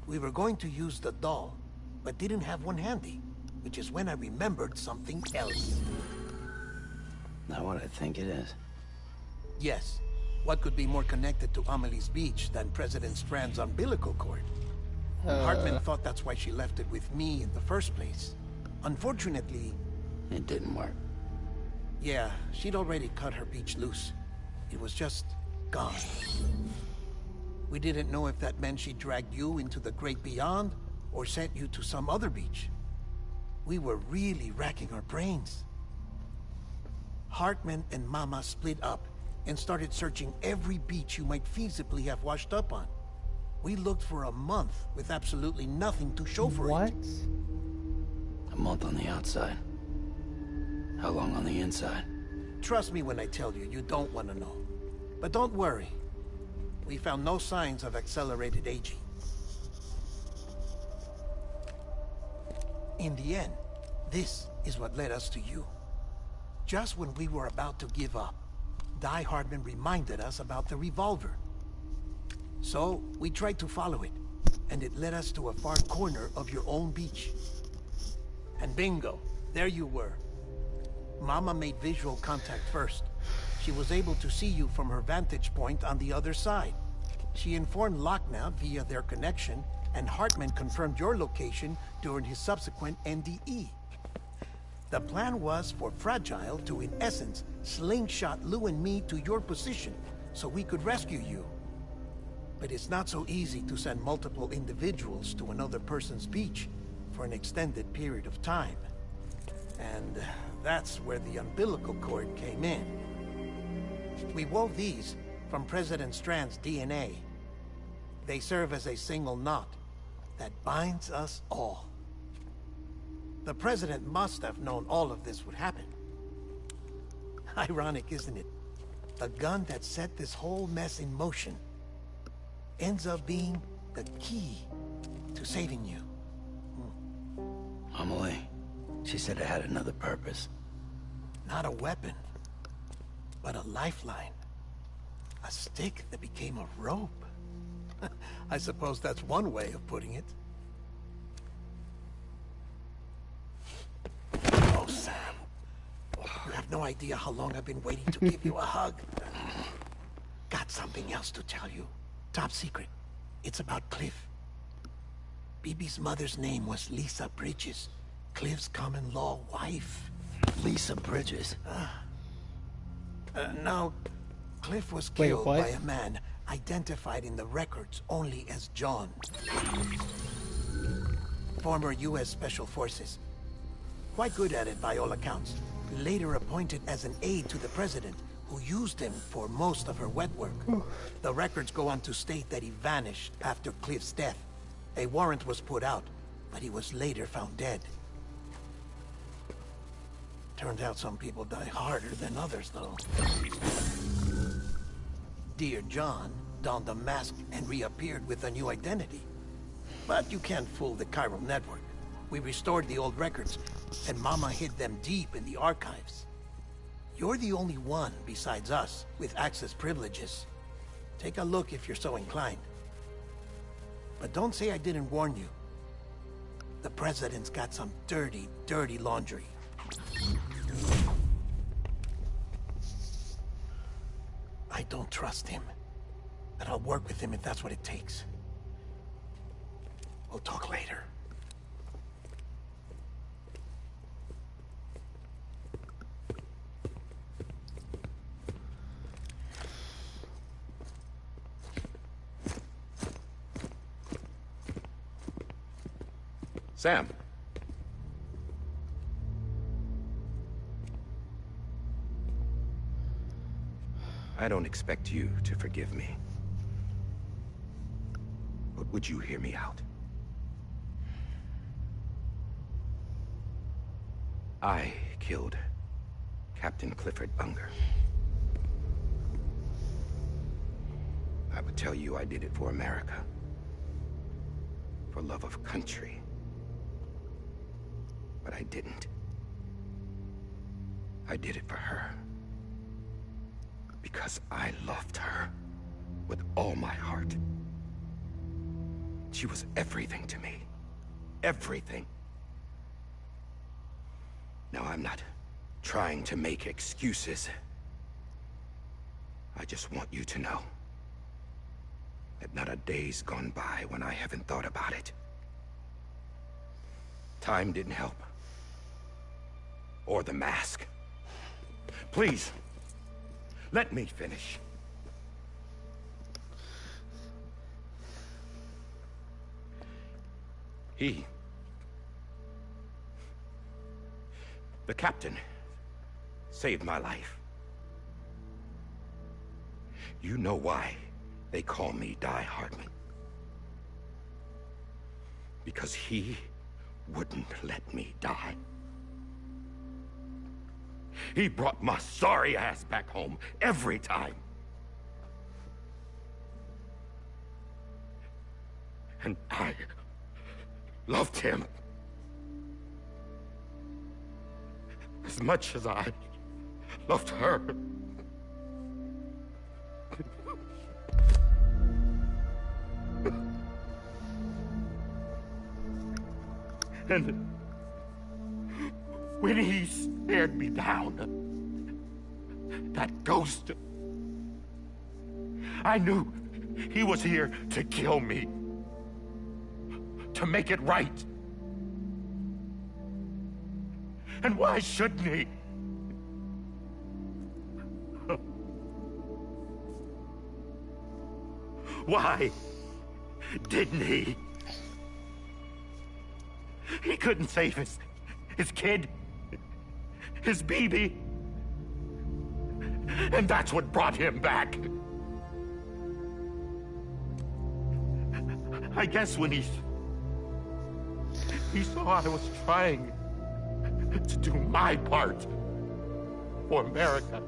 We were going to use the doll, but didn't have one handy, which is when I remembered something else. Not what I think it is. Yes. What could be more connected to Amelie's beach than President Strand's umbilical cord? Hartman thought that's why she left it with me in the first place. Unfortunately... It didn't work. Yeah, she'd already cut her beach loose. It was just gone. We didn't know if that meant she dragged you into the great beyond, or sent you to some other beach. We were really racking our brains. Hartman and Mama split up and started searching every beach you might feasibly have washed up on. We looked for a month with absolutely nothing to show for it. What? month on the outside. How long on the inside? Trust me when I tell you, you don't want to know. But don't worry. We found no signs of accelerated aging. In the end, this is what led us to you. Just when we were about to give up, Die Hardman reminded us about the revolver. So, we tried to follow it, and it led us to a far corner of your own beach. And bingo, there you were. Mama made visual contact first. She was able to see you from her vantage point on the other side. She informed Lochner via their connection, and Hartman confirmed your location during his subsequent NDE. The plan was for Fragile to, in essence, slingshot Lou and me to your position so we could rescue you. But it's not so easy to send multiple individuals to another person's beach for an extended period of time. And that's where the umbilical cord came in. We wove these from President Strand's DNA. They serve as a single knot that binds us all. The President must have known all of this would happen. Ironic, isn't it? The gun that set this whole mess in motion ends up being the key to saving you. Amelie, she said it had another purpose. Not a weapon, but a lifeline. A stick that became a rope. I suppose that's one way of putting it. Oh, Sam. You have no idea how long I've been waiting to give you a hug. Got something else to tell you. Top secret. It's about Cliff. Bibi's mother's name was Lisa Bridges, Cliff's common-law wife. Lisa Bridges? Now, Cliff was killed by a man identified in the records only as John. Former U.S. Special Forces. Quite good at it by all accounts. Later appointed as an aide to the president, who used him for most of her wet work. The records go on to state that he vanished after Cliff's death. A warrant was put out, but he was later found dead. Turned out some people die harder than others, though. Dear John donned a mask and reappeared with a new identity. But you can't fool the chiral network. We restored the old records, and Mama hid them deep in the archives. You're the only one, besides us, with access privileges. Take a look if you're so inclined. But don't say I didn't warn you. The President's got some dirty, dirty laundry. I don't trust him. But I'll work with him if that's what it takes. We'll talk later. Sam. I don't expect you to forgive me. But would you hear me out? I killed Captain Clifford Unger. I would tell you I did it for America. For love of country. But I didn't. I did it for her. Because I loved her with all my heart. She was everything to me. Everything. Now, I'm not trying to make excuses. I just want you to know that not a day's gone by when I haven't thought about it. Time didn't help. Or the mask. Please, let me finish. The captain, saved my life. You know why they call me Die Hardman. Because he wouldn't let me die. He brought my sorry ass back home every time. And I loved him as much as I loved her. And when he stared me down, that ghost, I knew he was here to kill me, to make it right. And why shouldn't he? Why didn't he? He couldn't save his kid, his baby. And that's what brought him back. I guess when he saw I was trying to do my part for America,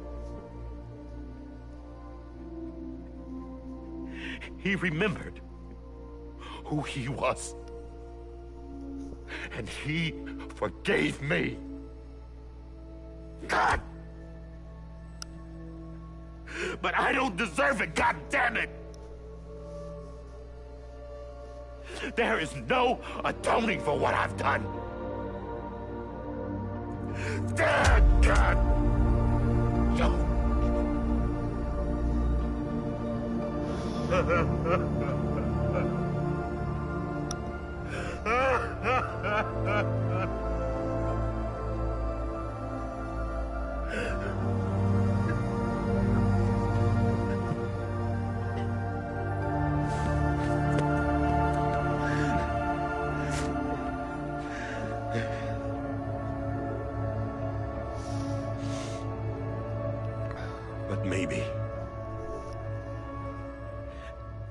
he remembered who he was. And he forgave me. God! But I don't deserve it, God damn it! There is no atoning for what I've done. God! But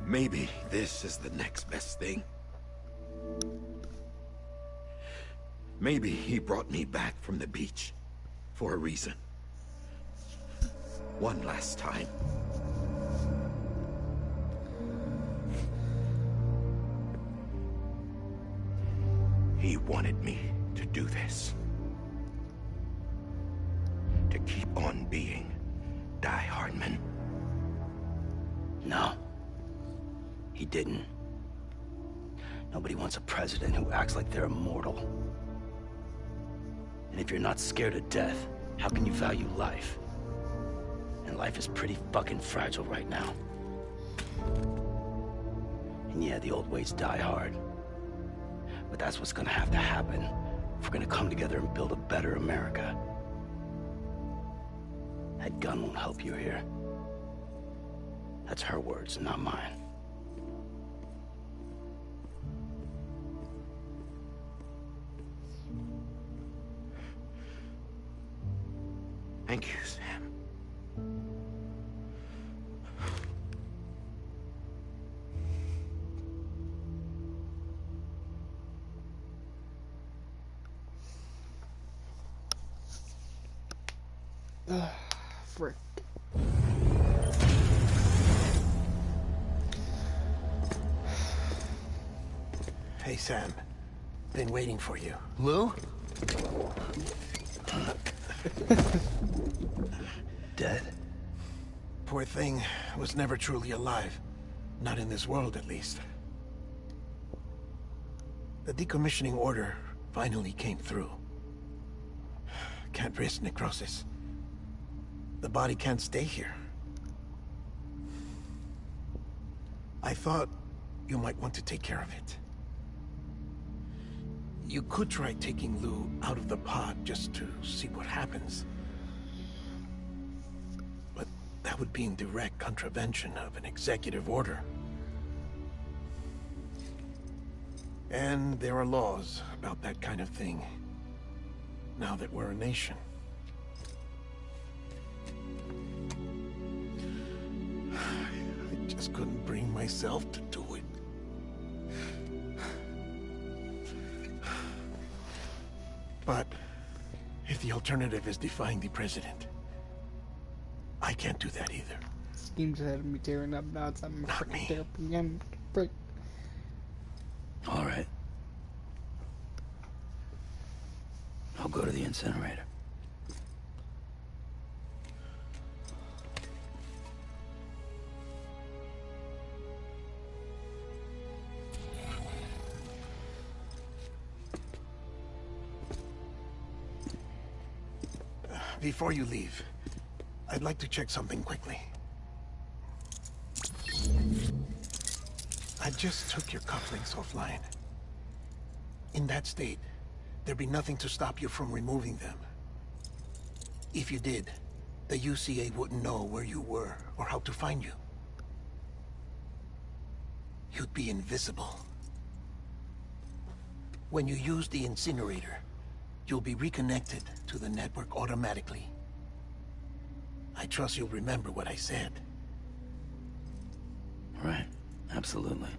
maybe this is the next best thing. Maybe he brought me back from the beach for a reason. One last time. He wanted me to do this. To keep on being Die Hardman. No. He didn't. Nobody wants a president who acts like they're immortal. And if you're not scared of death, how can you value life? And life is pretty fucking fragile right now. And yeah, the old ways die hard. But that's what's gonna have to happen if we're gonna come together and build a better America. That gun won't help you here. That's her words, not mine. Thank you, Sam. Frick. Hey, Sam. Been waiting for you. Lou? Dead? Poor thing was never truly alive. Not in this world, at least. The decommissioning order finally came through. Can't risk necrosis. The body can't stay here. I thought you might want to take care of it. You could try taking Lou out of the pod just to see what happens. But that would be in direct contravention of an executive order. And there are laws about that kind of thing, now that we're a nation. I just couldn't bring myself to do it. The alternative is defying the president. I can't do that either. Schemes ahead of me tearing up knots. I'm a freaking therapy again. Frick. All right. I'll go to the incinerator. Before you leave, I'd like to check something quickly. I just took your cufflinks offline. In that state, there'd be nothing to stop you from removing them. If you did, the UCA wouldn't know where you were or how to find you. You'd be invisible. When you use the incinerator, you'll be reconnected to the network automatically. I trust you'll remember what I said. Right. Absolutely.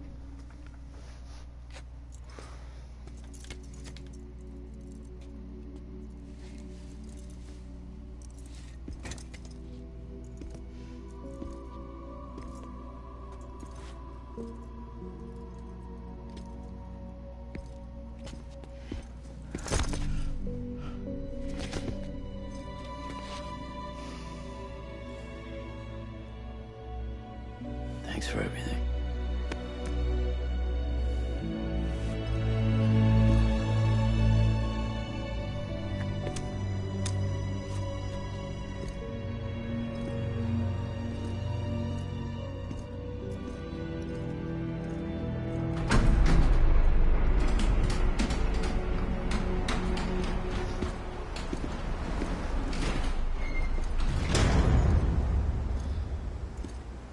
Thanks for everything.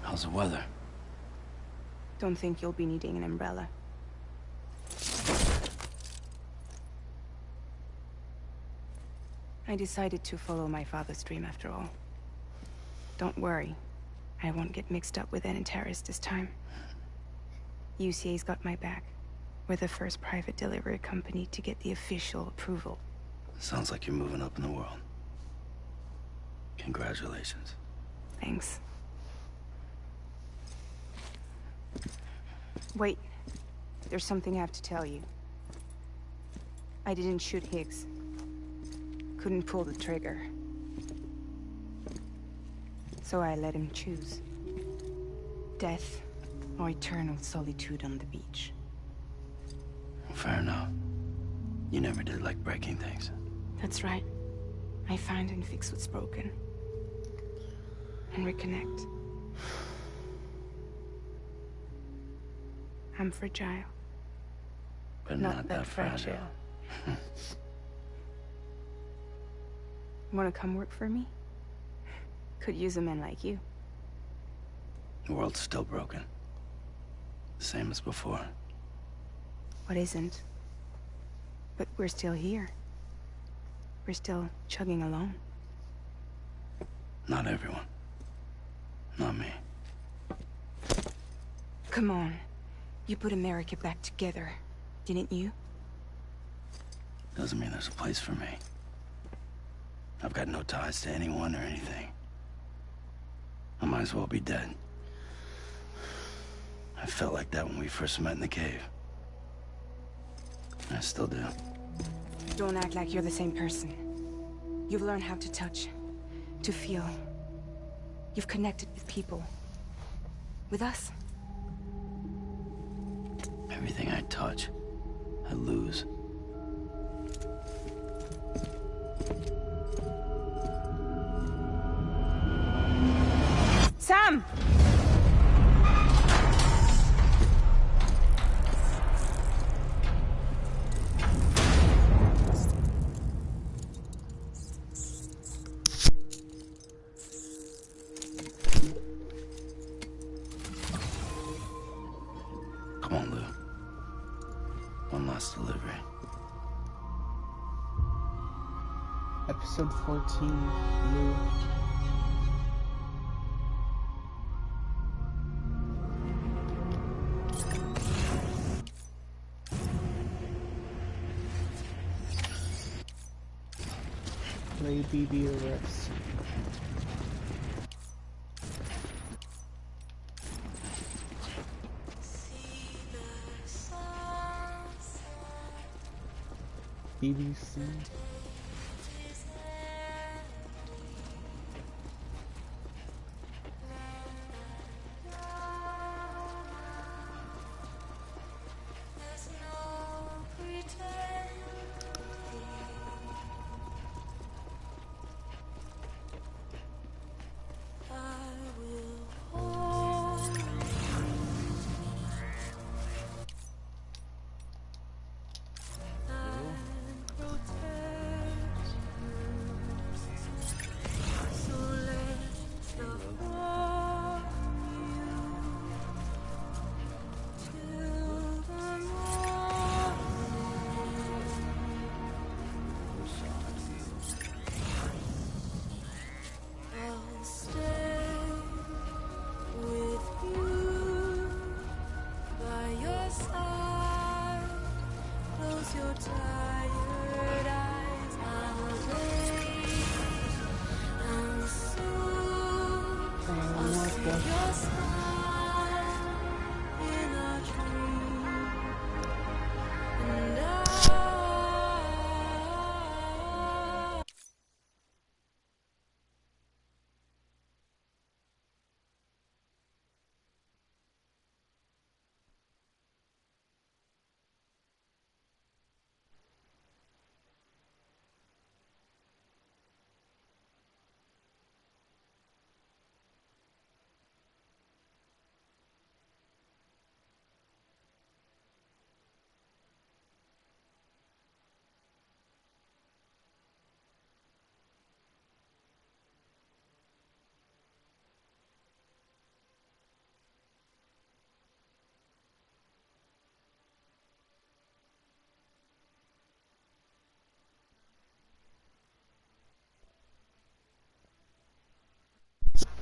How's the weather? Don't think you'll be needing an umbrella. I decided to follow my father's dream after all. Don't worry. I won't get mixed up with any terrorists this time. UCA's got my back. We're the first private delivery company to get the official approval. Sounds like you're moving up in the world. Congratulations. Thanks. Wait. There's something I have to tell you. I didn't shoot Higgs. Couldn't pull the trigger. So I let him choose. Death or eternal solitude on the beach. Fair enough. You never did like breaking things. That's right. I find and fix what's broken. And reconnect. I'm fragile. But not that fragile. Wanna come work for me? Could use a man like you. The world's still broken. Same as before. What isn't? But we're still here. We're still chugging along. Not everyone. Not me. Come on. You put America back together, didn't you? Doesn't mean there's a place for me. I've got no ties to anyone or anything. I might as well be dead. I felt like that when we first met in the cave. I still do. Don't act like you're the same person. You've learned how to touch, to feel. You've connected with people. With us. Everything I touch, I lose. Sam! Come on, Lou. One last delivery. Episode 14, Lou. BB the rifts. BBC.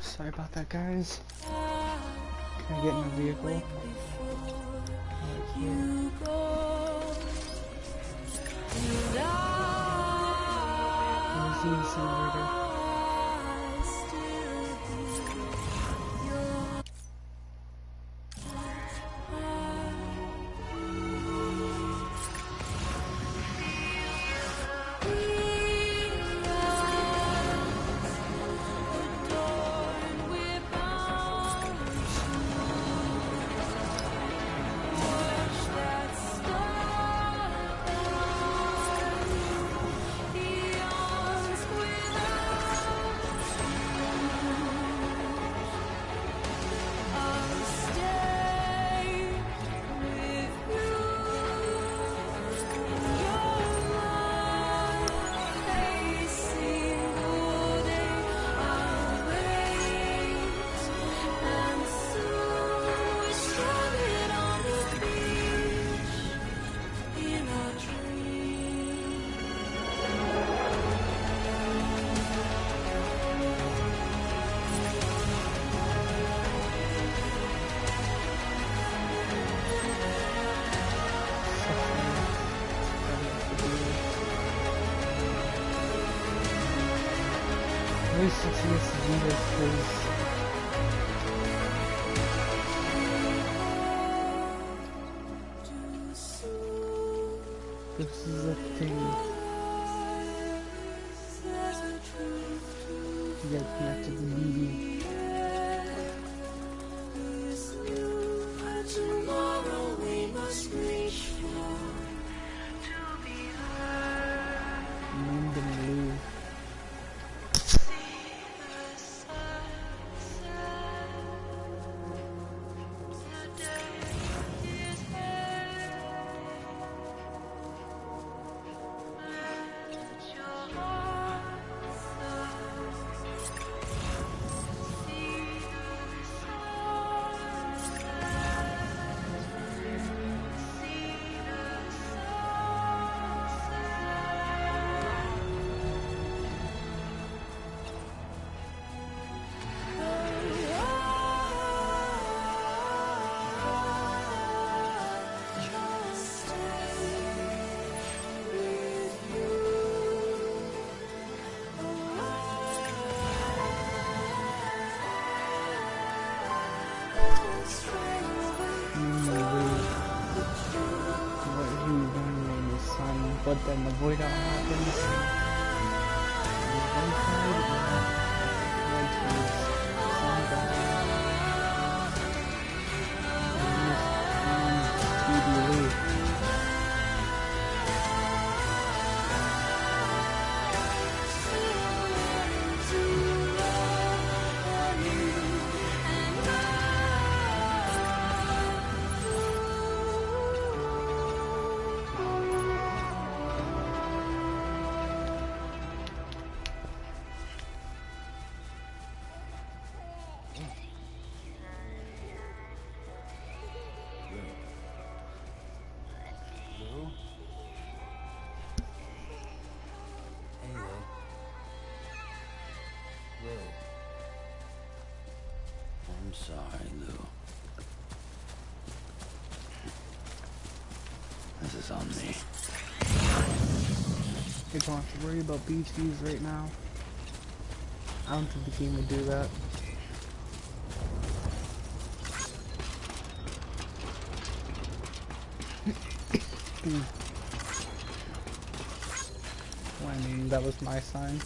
Sorry about that, guys. Can I get in the vehicle? Where's the incinerator? Really sucks he has to do this because this is a thing to get connected to BB. Tomorrow we must reach for to be heard. I'm gonna leave. but then the void out happens. And one side, red turns sun down. And BB leave. I'm sorry, Lou. This is on me. You don't have to worry about BTs right now. I don't think the game would do that. Well, I mean, that was my sign.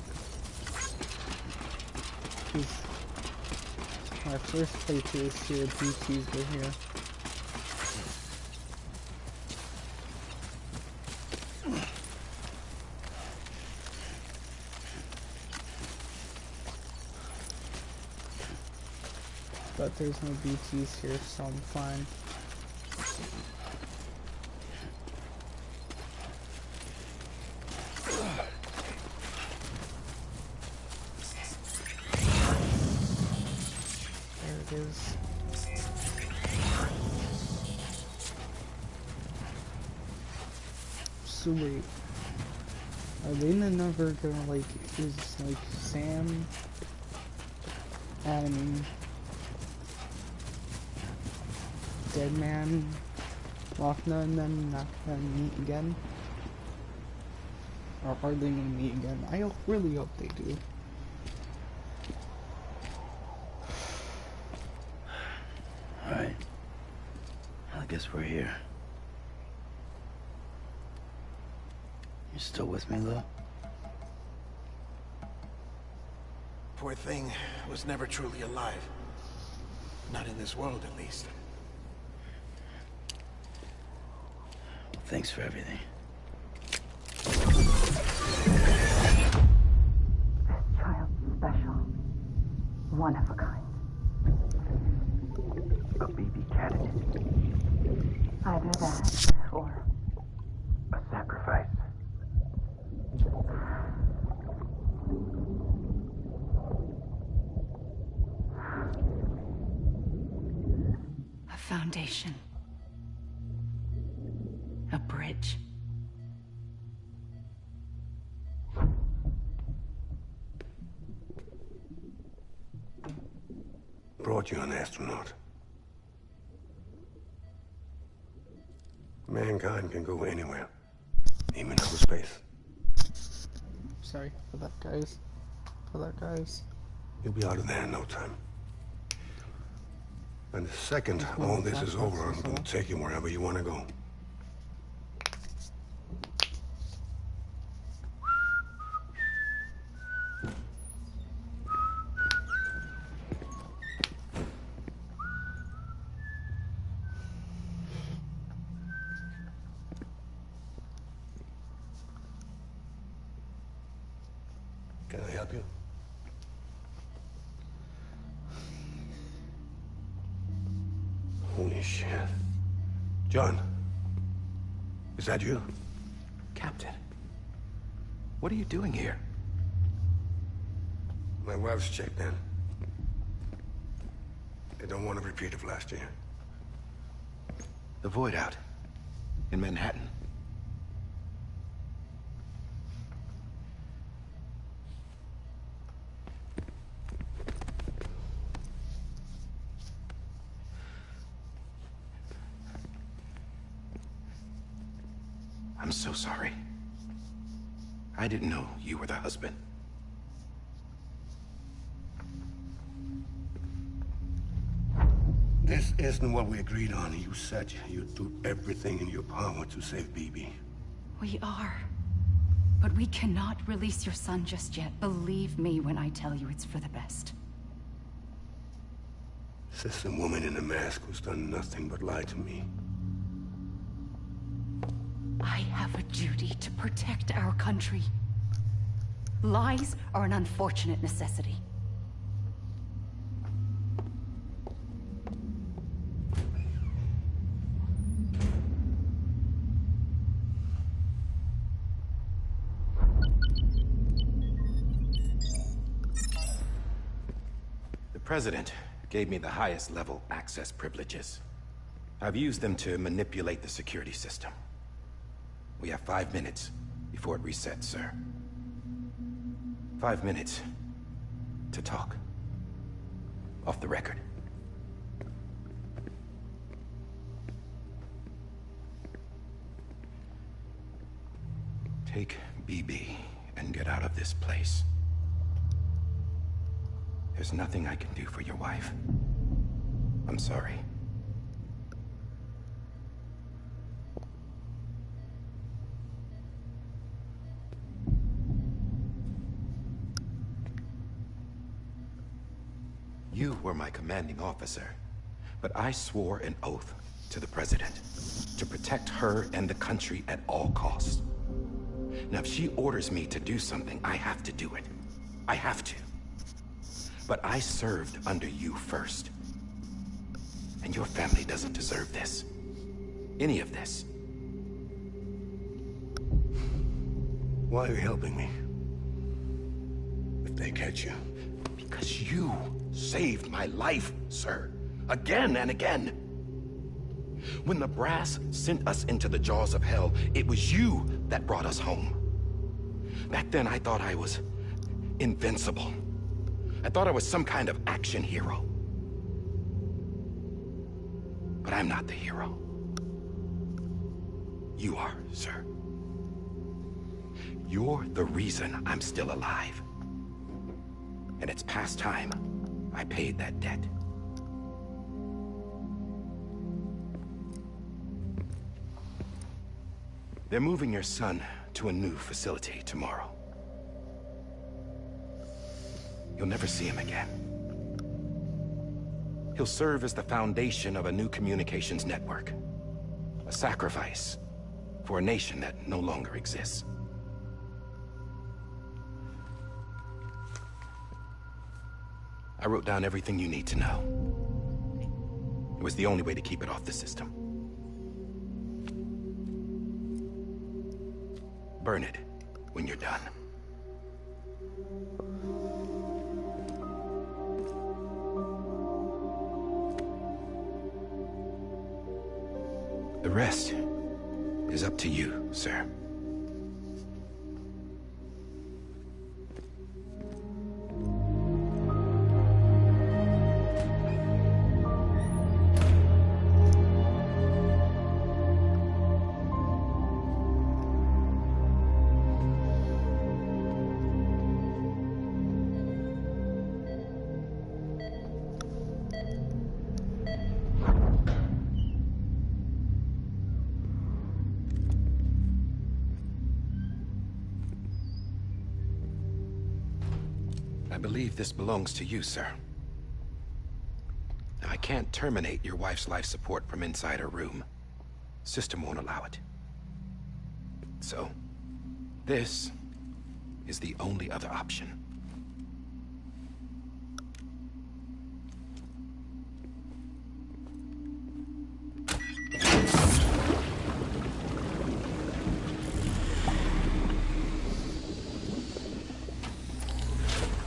My first playthrough is here, BTs were here. But there's no BTs here, so I'm fine. There it is. So wait, are they never gonna like, is like Sam and Deadman, Lochna and them not gonna meet again? Or are they gonna meet again? I really hope they do. Alright. I guess we're here. You still with me, Lou? Poor thing was never truly alive. Not in this world, at least. Well, thanks for everything. Child's special. One of a kind. A baby candidate. Either that, or A sacrifice. A foundation. A bridge. Brought you an astronaut. Mankind can go anywhere, even outer space. Sorry for that, guys. You'll be out of there in no time. And the second all this is over, I'm gonna take you wherever you want to go. Can I help you? Holy shit. John, is that you? Captain, what are you doing here? My wife's checked in. They don't want a repeat of last year. The void out. In Manhattan. I'm so sorry. I didn't know you were the husband. This isn't what we agreed on. You said you'd do everything in your power to save BB. We are. But we cannot release your son just yet. Believe me when I tell you it's for the best. This woman in the mask who's done nothing but lie to me. I have a duty to protect our country. Lies are an unfortunate necessity. The President gave me the highest level access privileges. I've used them to manipulate the security system. We have 5 minutes before it resets, sir. 5 minutes to talk. Off the record. Take BB and get out of this place. There's nothing I can do for your wife. I'm sorry. You were my commanding officer, but I swore an oath to the President to protect her and the country at all costs. Now, if she orders me to do something, I have to do it. I have to. But I served under you first. And your family doesn't deserve this. Any of this. Why are you helping me? If they catch you. Because you saved my life, sir. Again and again. When the brass sent us into the jaws of hell, it was you that brought us home. Back then, I thought I was invincible. I thought I was some kind of action hero. But I'm not the hero. You are, sir. You're the reason I'm still alive. And it's past time I paid that debt. They're moving your son to a new facility tomorrow. You'll never see him again. He'll serve as the foundation of a new communications network. A sacrifice for a nation that no longer exists. I wrote down everything you need to know. It was the only way to keep it off the system. Burn it when you're done. The rest is up to you, sir. I believe this belongs to you, sir. Now, I can't terminate your wife's life support from inside her room. System won't allow it. So, this is the only other option.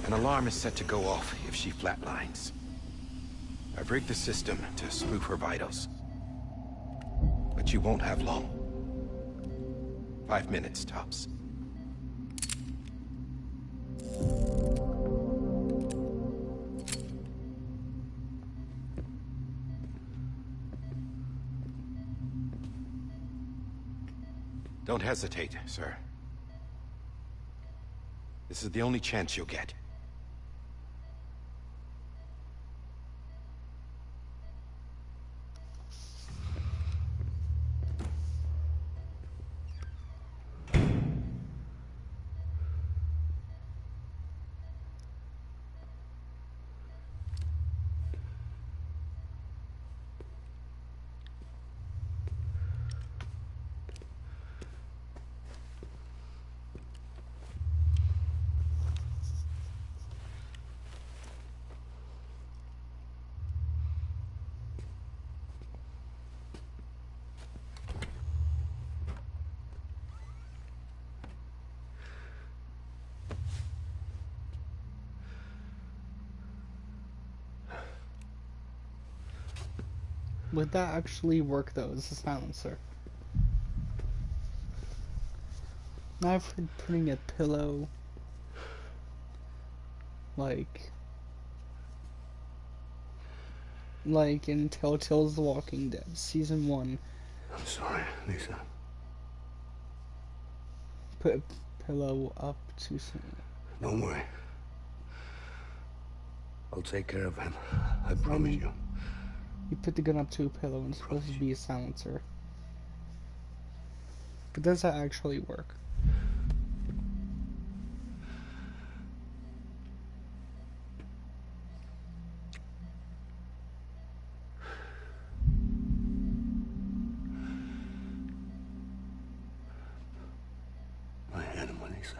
An alarm is set to go off if she flatlines. I've rigged the system to spoof her vitals. But you won't have long. 5 minutes, tops. Don't hesitate, sir. This is the only chance you'll get. Would that actually work though as a silencer? I've heard putting a pillow like in Telltale's The Walking Dead Season 1. I'm sorry, Lisa. Put a pillow up to some... Don't worry. I'll take care of him. I promise you. You put the gun up to a pillow and it's supposed to be a silencer. But does that actually work? My animal, Lisa.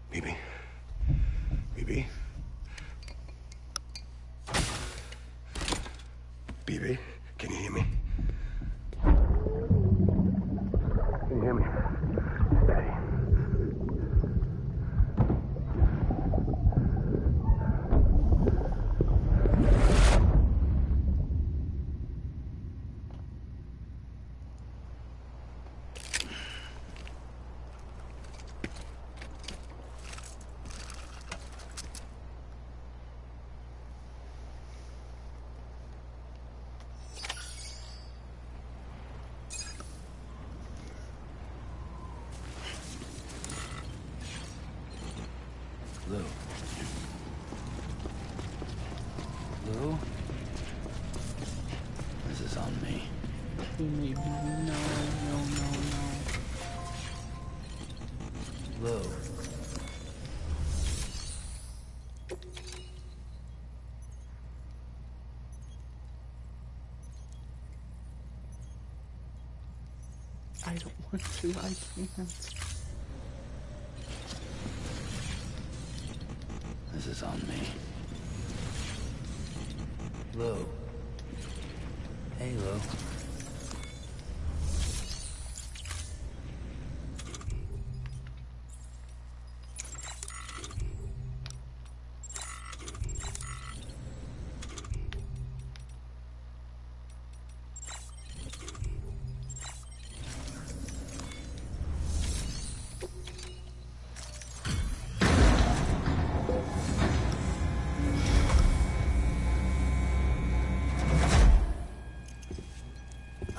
Bibi? Bibi? Bibi? Can you hear me? Can you hear me? Daddy. Lou. Lou? This is on me. Maybe. No. Lou. I don't want to. I can't. This is on me. Lou. Hey, Lou.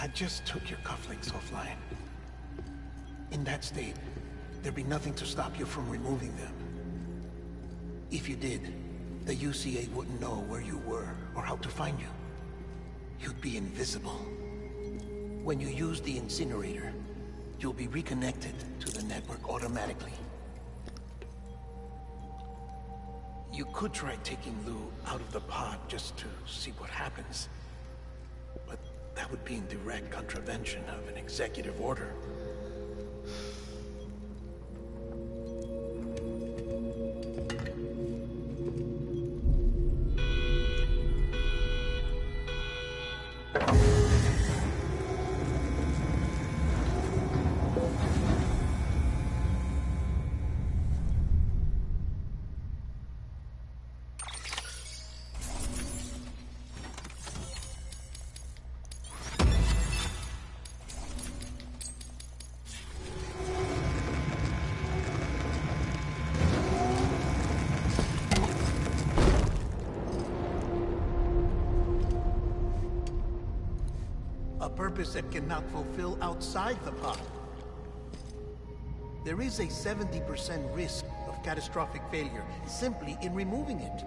I just took your cufflinks offline. In that state, there'd be nothing to stop you from removing them. If you did, the UCA wouldn't know where you were or how to find you. You'd be invisible. When you use the incinerator, you'll be reconnected to the network automatically. You could try taking Lou out of the pod just to see what happens. But that would be in direct contravention of an executive order. A purpose that cannot fulfill outside the pod. There is a 70% risk of catastrophic failure simply in removing it.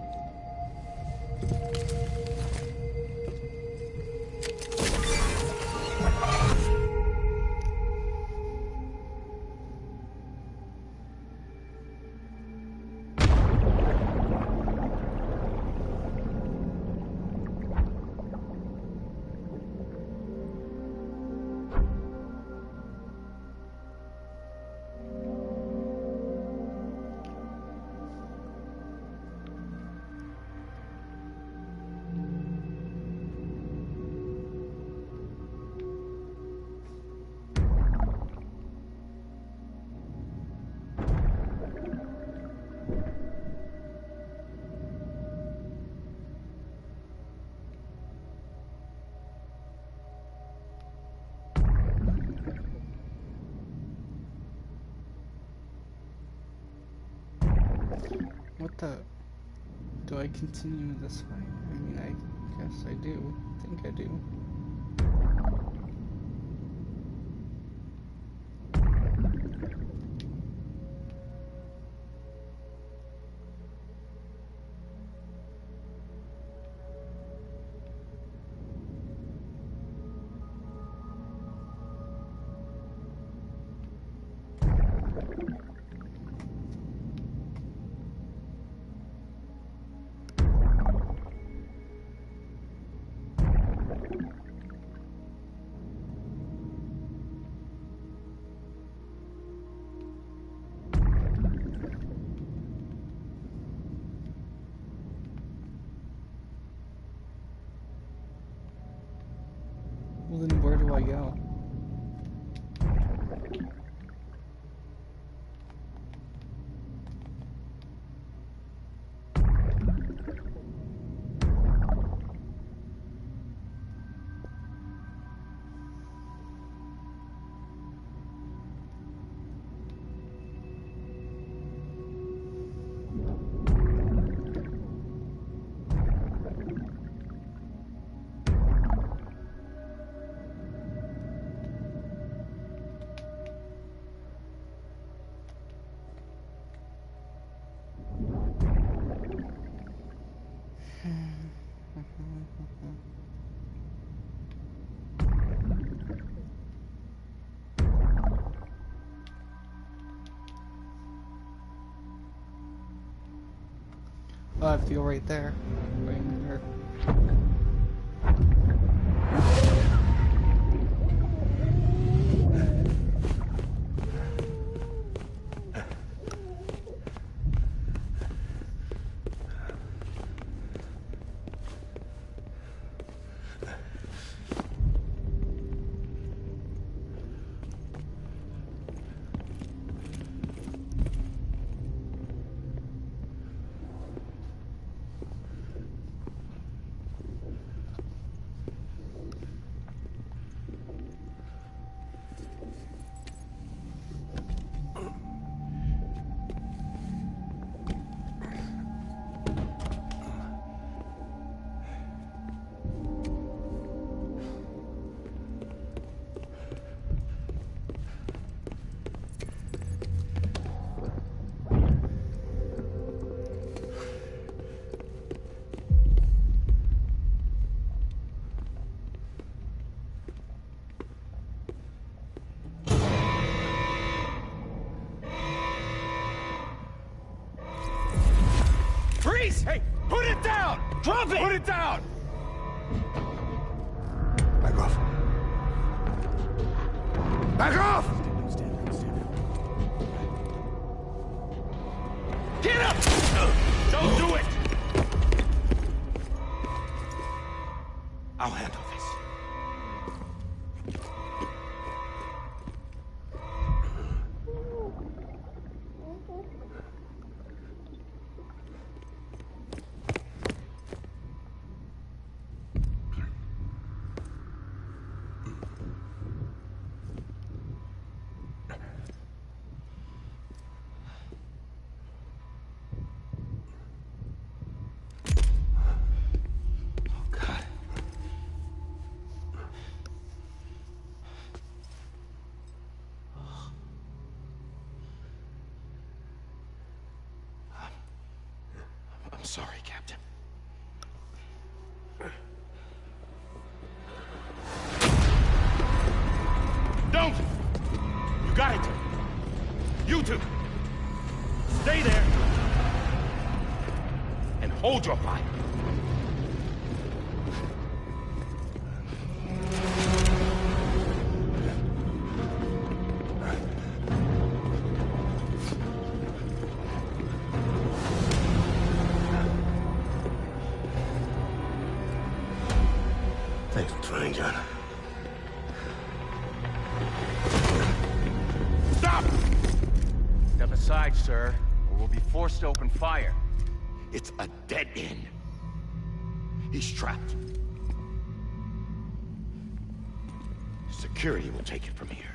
Do I continue this way? I mean, I guess I do. I think I do. Well, then where do I go? Oh, I feel right there. Right in there. Freeze! Hey, put it down! Drop it! Put it down! Back off. Back off! Get up! Don't do it! I'll handle this. I'm sorry, Captain. Don't! You got it! You two! Stay there! And hold your fire! Thanks for trying, John. Stop! Step aside, sir, or we'll be forced to open fire. It's a dead end. He's trapped. Security will take it from here.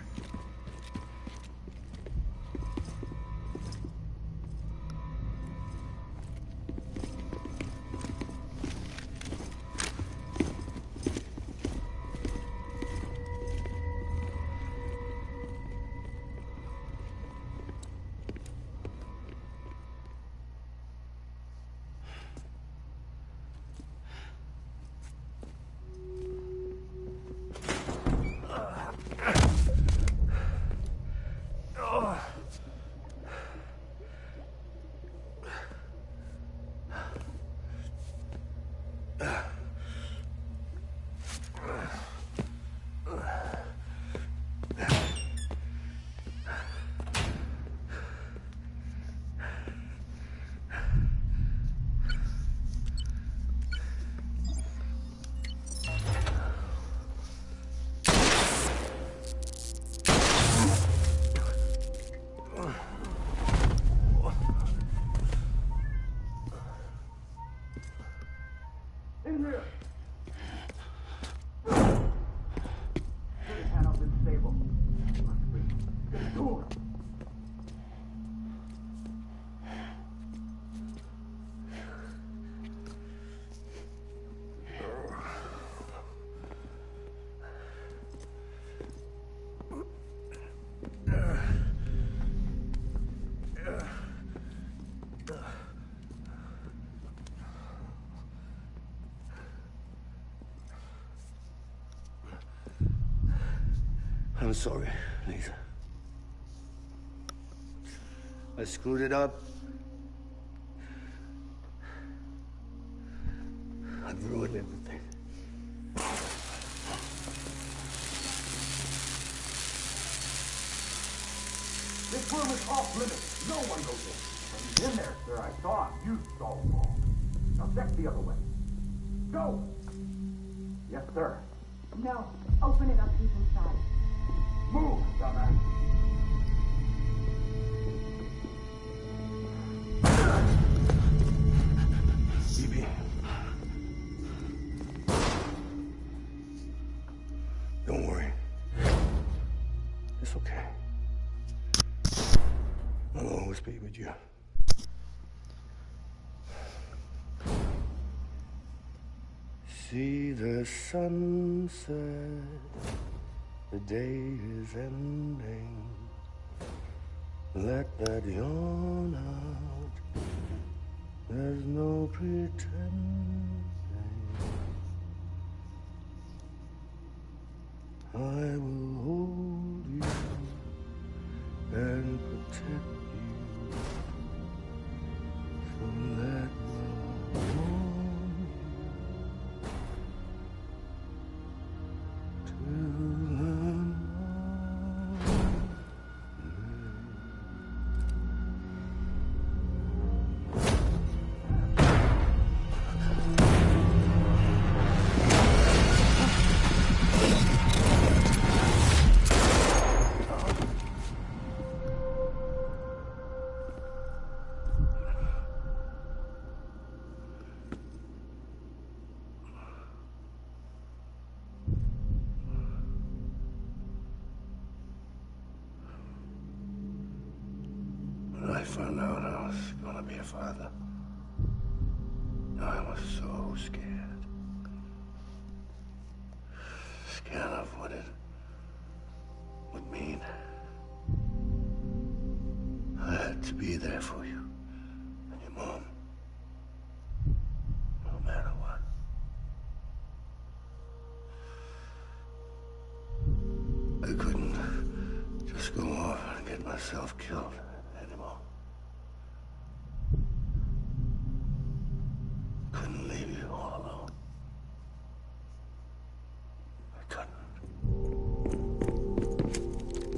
I'm sorry, Lisa. I screwed it up. I've ruined everything. This room is off limits. No one goes in. But he's in there, sir. I saw him. You saw him all. Now check the other way. Go! Yes, sir. No. Open it up. He's inside. Move, dumbass. Phoebe. Don't worry. It's okay. I'll always be with you. See the sunset, the day is ending. Let that yawn out, there's no pretending. I will hold you and protect you. So let love warm you till the When I found out I was gonna be a father, I was so scared. Scared of what it would mean. I had to be there for you and your mom, no matter what. I couldn't just go off and get myself killed anymore. Couldn't leave you all alone. I couldn't.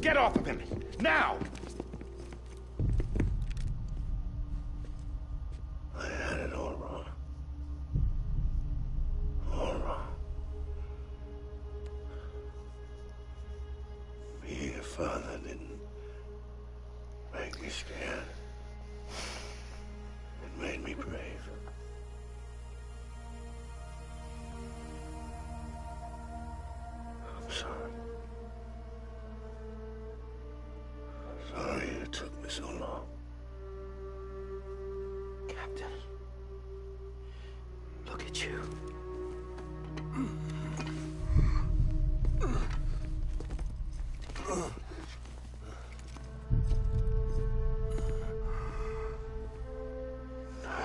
Get off of him! Now! I had it all wrong. All wrong. Being a father didn't make me scared. It made me brave. I'm sorry. Sorry it took me so long. Captain, look at you.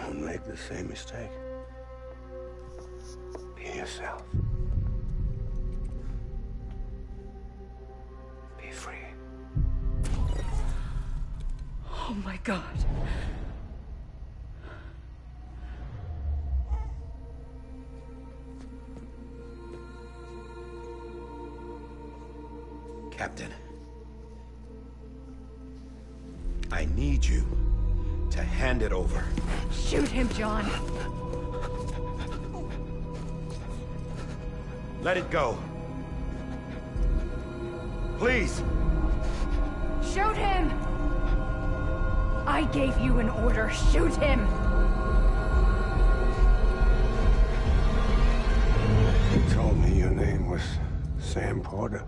Don't make the same mistake. Be yourself. Be free. Oh my God. Captain, I need you to hand it over. Shoot him, John. Let it go. Please. Shoot him! I gave you an order. Shoot him! You told me your name was Sam Porter.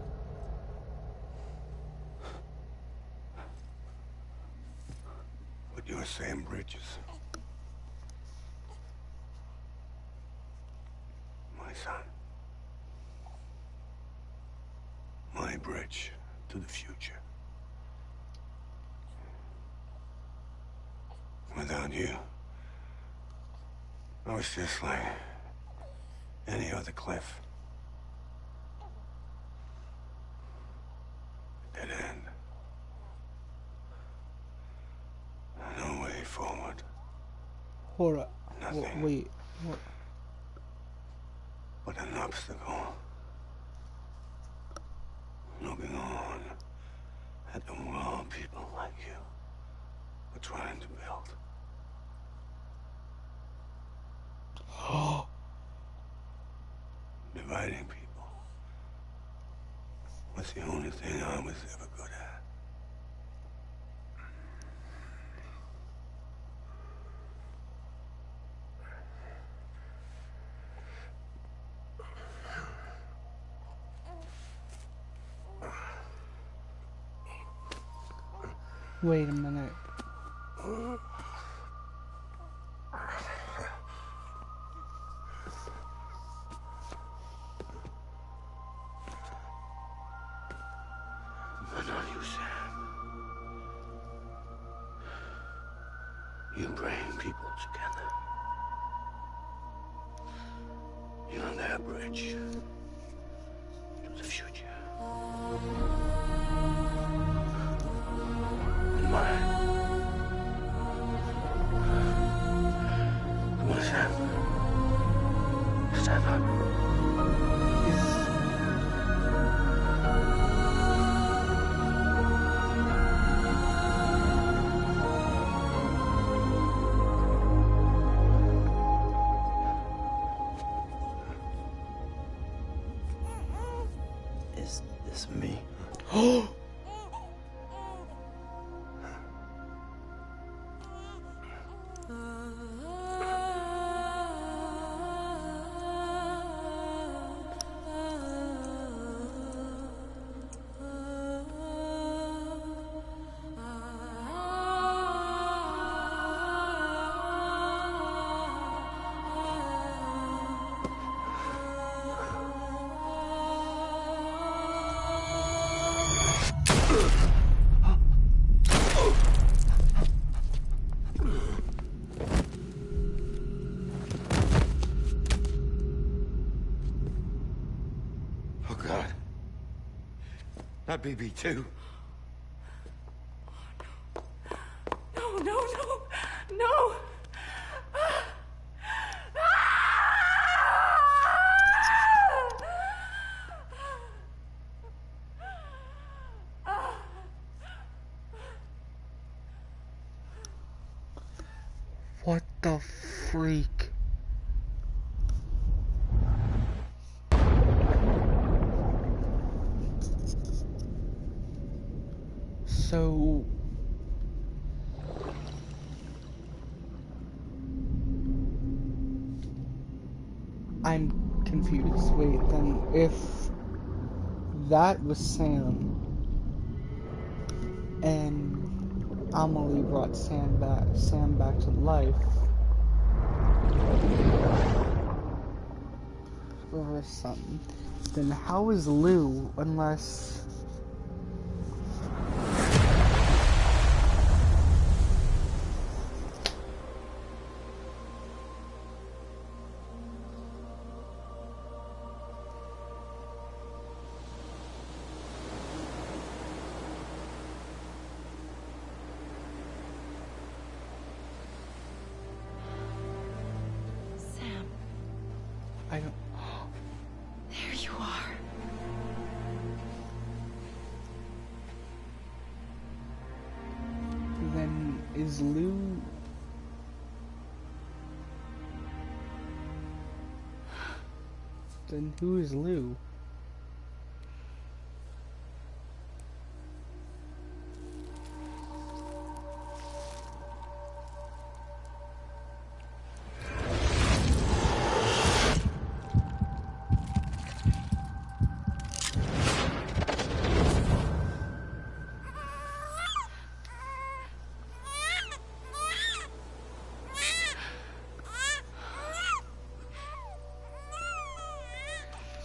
But you're Sam Bridges. My son. My bridge to the future. Without you, I was just like any other Cliff. Hold up. Nothing. Wait. What? But an obstacle. Looking on at the world people like you are trying to build. Dividing people was the only thing I was ever good at. Wait a minute. But not you, Sam. You bring people together. You're their bridge to the future. And mine. Come on, Sam. Stand up. Is this me? Oh, God. Not BB2. No, no, no, no! What the freak? So I'm confused. Wait, then if that was Sam and Amelie brought Sam back to life, or something, then how is Lou, unless Sam, I don't. there you are. Then is Lou? Then who is Lou?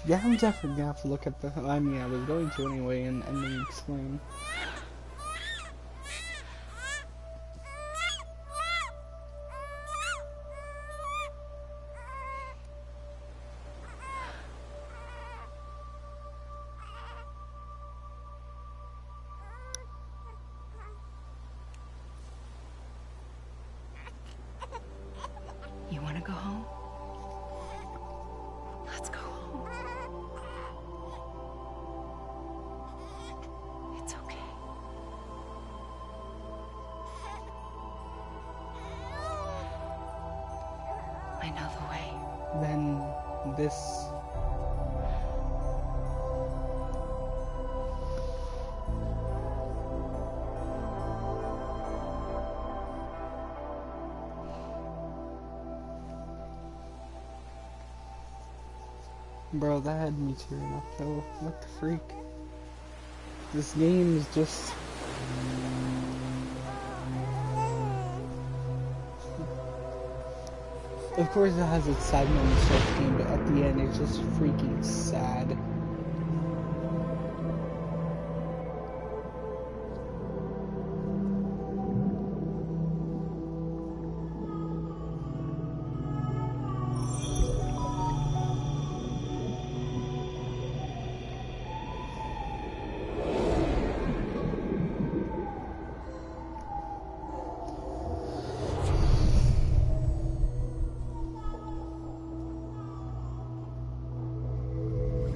Yeah, I'm definitely gonna have to look at the. I mean, I was going to anyway, and then explain. know the way. Then this... Bro, that had me tearing up though. What the freak? This game is just... Of course it has its sad moments throughout the game, but at the end it's just freaking sad.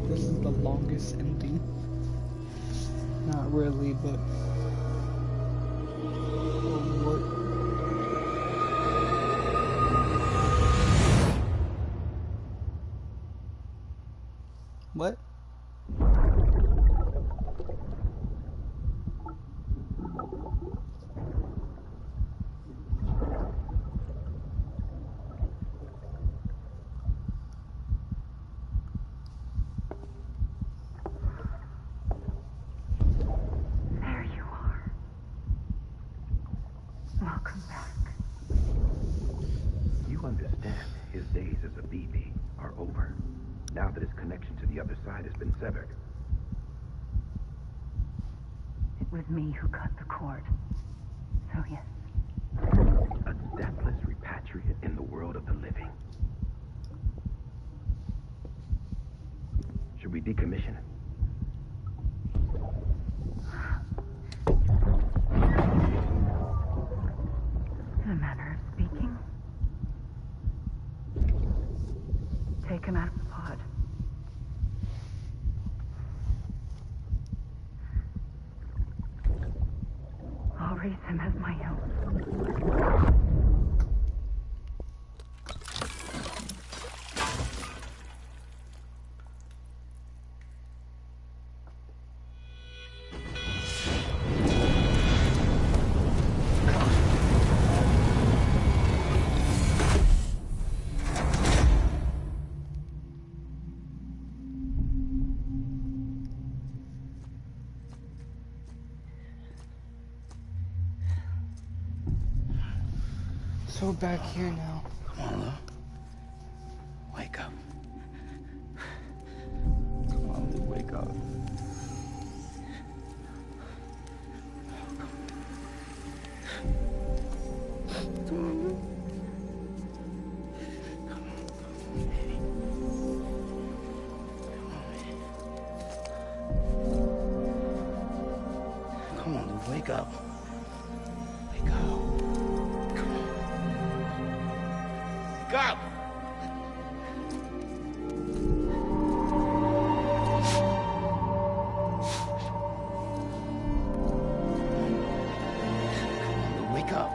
This is the longest ending. Not really, but... What? There you are. Welcome back. You understand his days as a BB are over, now that his connection to the other side has been severed. It was me who cut the cord. So yes. A deathless repatriate in the world of the living. Should we decommission it? In a manner of speaking. Take him out of the pod. I'll raise him as my own. So back here now. Come on, Lou. Wake up. Come on, Lou, wake up. Come on, Lou, wake up. Wake up. Go! Wake up.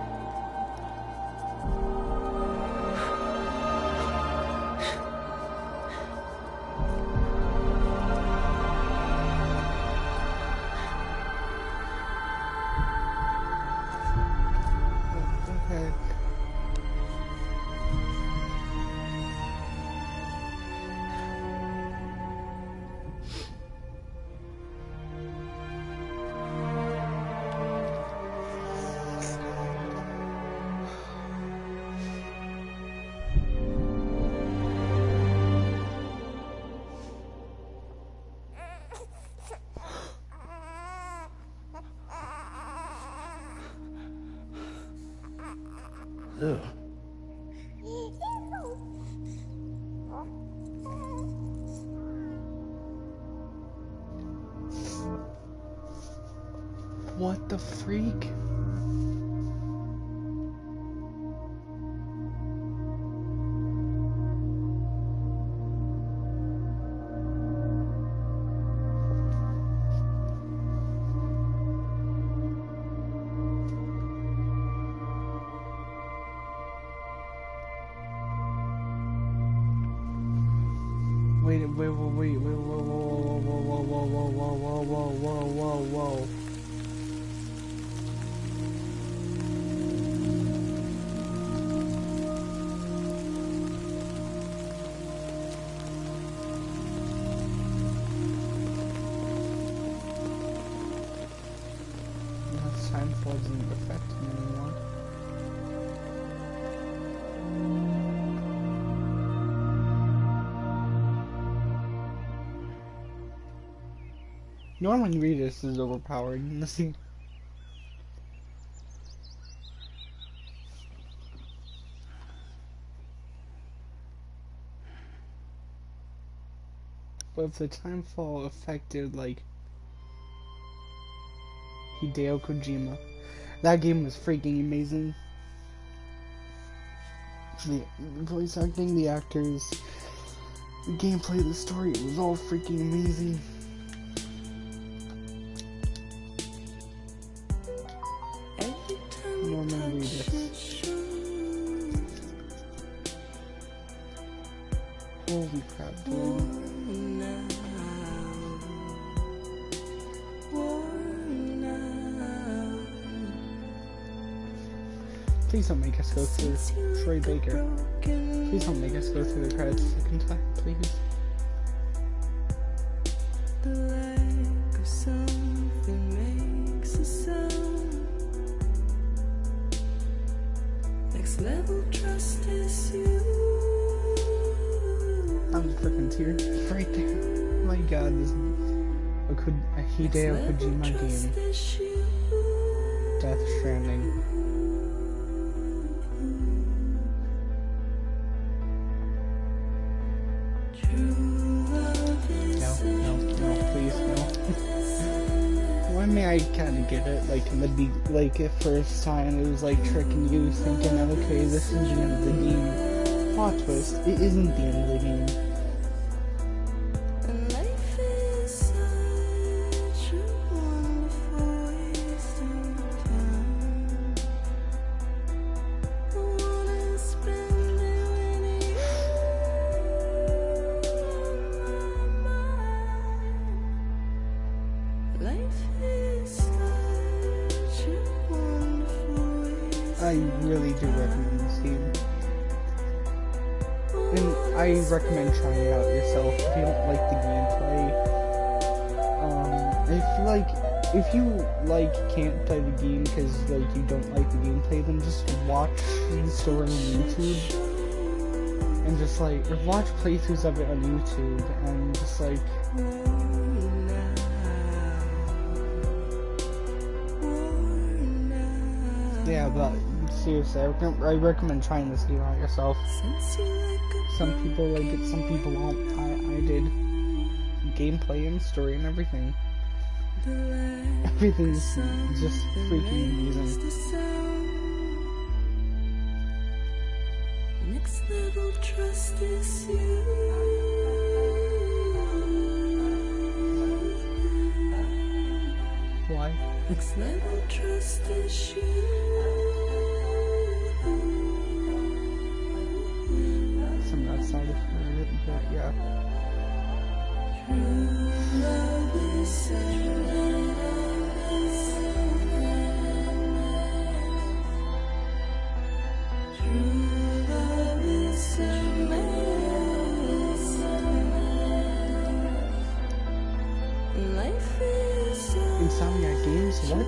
What the heck? Lou. What the freak? whoa. Timefall doesn't affect me anymore. Norman Reedus is overpowered in the scene. But if the timefall affected, like, Hideo Kojima, that game was freaking amazing. The voice acting, the actors, the gameplay, the story, it was all freaking amazing. Norman Reedus. Holy crap, dude. Please don't make us go through Troy Baker. Please don't make us go through the credits a second time, please. The lack of something makes a sound. Next level trust is you. I'm freaking tears right there. Oh my god, this is a Hideo Kojima game. Death Stranding. I kind of get it, like in the at first time it was like tricking you, thinking, okay, this is the end of the game. Plot twist, it isn't the end of the game. I really do recommend this game. And I recommend trying it out yourself if you don't like the gameplay. If you can't play the game because you don't like the gameplay, then just watch the story on YouTube. And just or watch playthroughs of it on YouTube and just yeah, but seriously, I recommend trying this game out yourself. Some people like it, some people won't. I did. Gameplay and story and everything. Everything's just freaking amazing. Next level trust is you. Why? Next level trust is you. Some outside of it, but yeah. True love is Insomniac Games, what?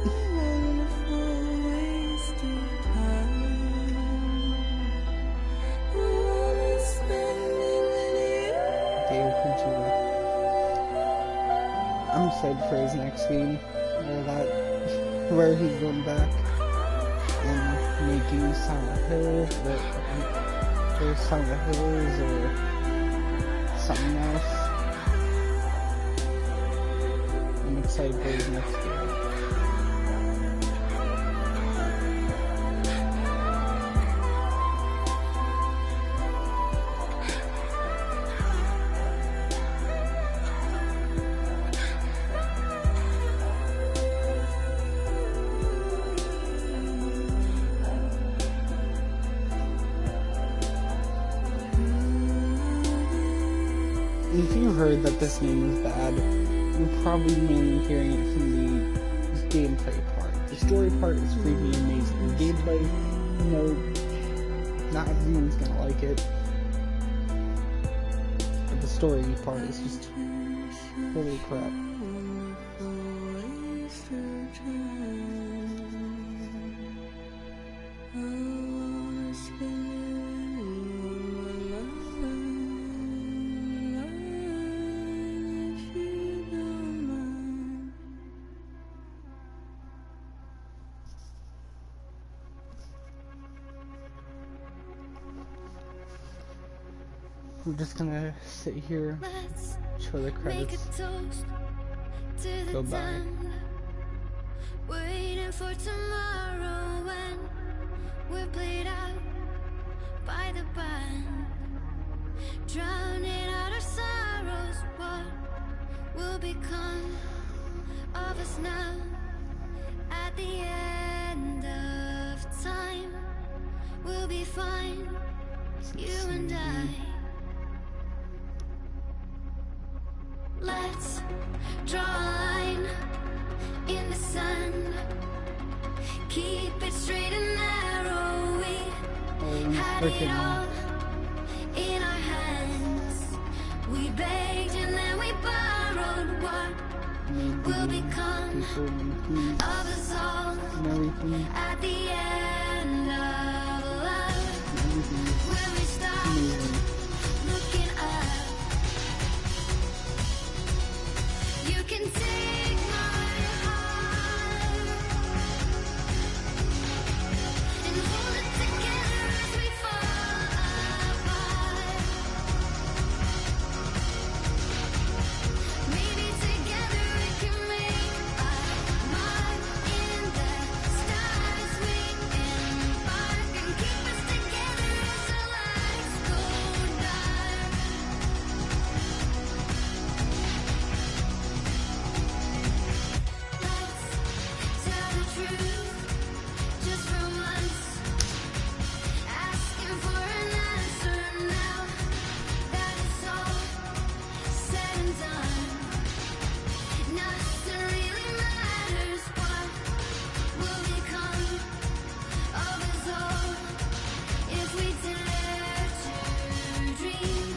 I'm excited for his next game, where he's going back and making Silent Hill, or Silent Hills, or something else. I'm excited for his next game. If you heard heard that this game is bad, you're probably mainly hearing it from the gameplay part. The story part is freaking amazing. The gameplay, you know, not everyone's gonna like it. But the story part is just holy crap. We're just gonna sit here, show the credits, go by. Waiting for tomorrow when we're played out by the band, drowning out our sorrows. What will become of us now at the end of time? We'll be fine, you and I. Let's draw a line in the sun. Keep it straight and narrow. We had it all in our hands. We begged and then we borrowed. What will become of us all at the end of love? When we stop looking up, you can take my heart and hold it together as we fall apart. Maybe together we can make a mark in the stars. We embark and keep us together as our lives go dark. Tell the truth, just for once. Asking for an answer now that it's all said and done. Nothing really matters. What will become of us all if we dare to dream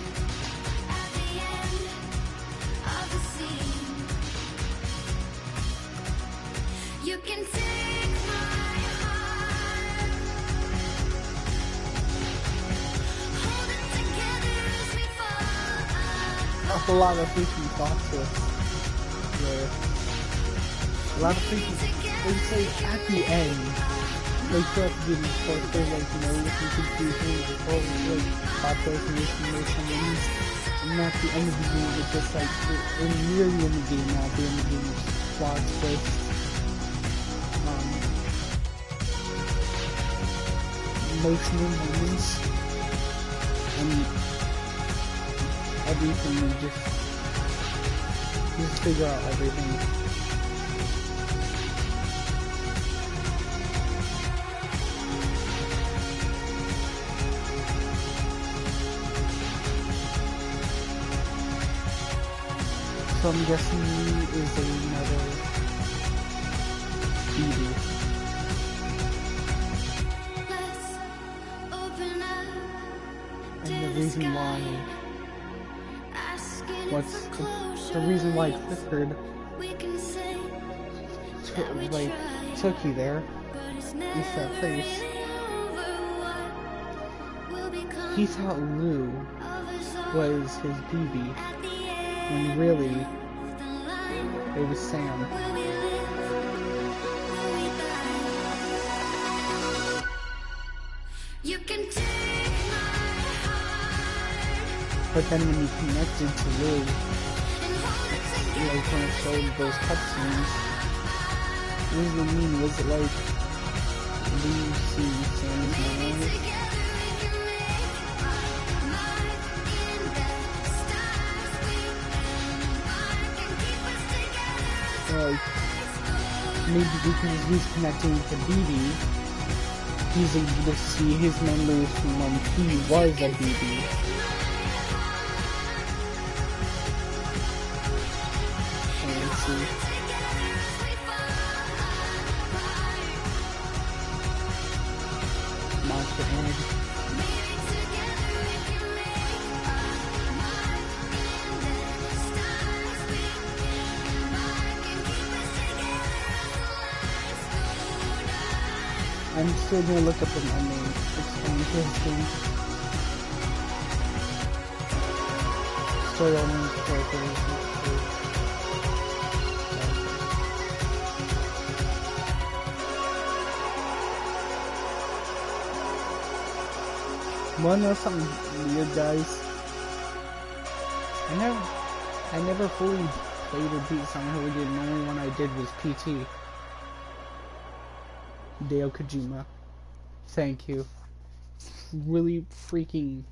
at the end of the scene? You can take my heart, hold it together as we fall apart. That's a lot of freaking thoughts to us. Yeah. A lot of freaking, they say at the end, like throughout the game, of course, they're like, you know, looking confusing, like, oh, like, plot twist and information, and at the end of the game, it's just like, we're nearly in the game now, we're in the game, plot twist, emotional moments, and everything, you just figure out everything. So I'm guessing he is another Phoebe. And the reason why, the reason why Clifford took you there is that place. He thought Lou was his BB, when really it was Sam. You can take my heart. But then when you connected to Lou, like when it showed those cutscenes, what does it mean? Was it like Lou seeing Sam's memories? Like, maybe because he's connecting to BB, he's able to see his memories from when he was a BB. see. Monster Energy. I'm still gonna look up an ending. Explain to his game. Story elements, characters, wanna know something weird, guys? I never fully played or beat Silent Hill again. The only one I did was PT. Hideo Kojima. Thank you. Really freaking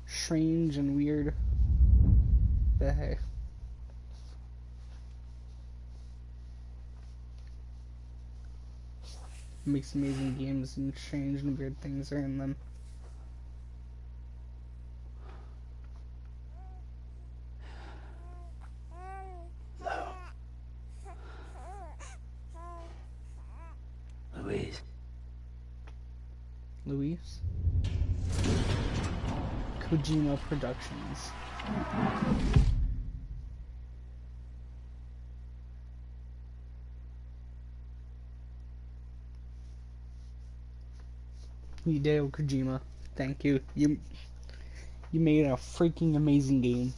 strange and weird. But hey. Makes amazing games and strange and weird things are in them. Louise. Louise? Kojima Productions. Hideo Kojima, thank you. You made a freaking amazing game.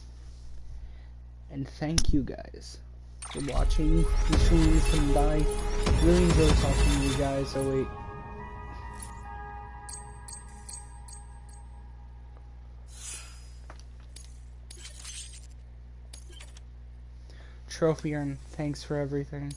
And thank you guys for watching. The stream is gonna die. Really enjoy talking to you guys. Oh wait. Trophy Urn, thanks for everything.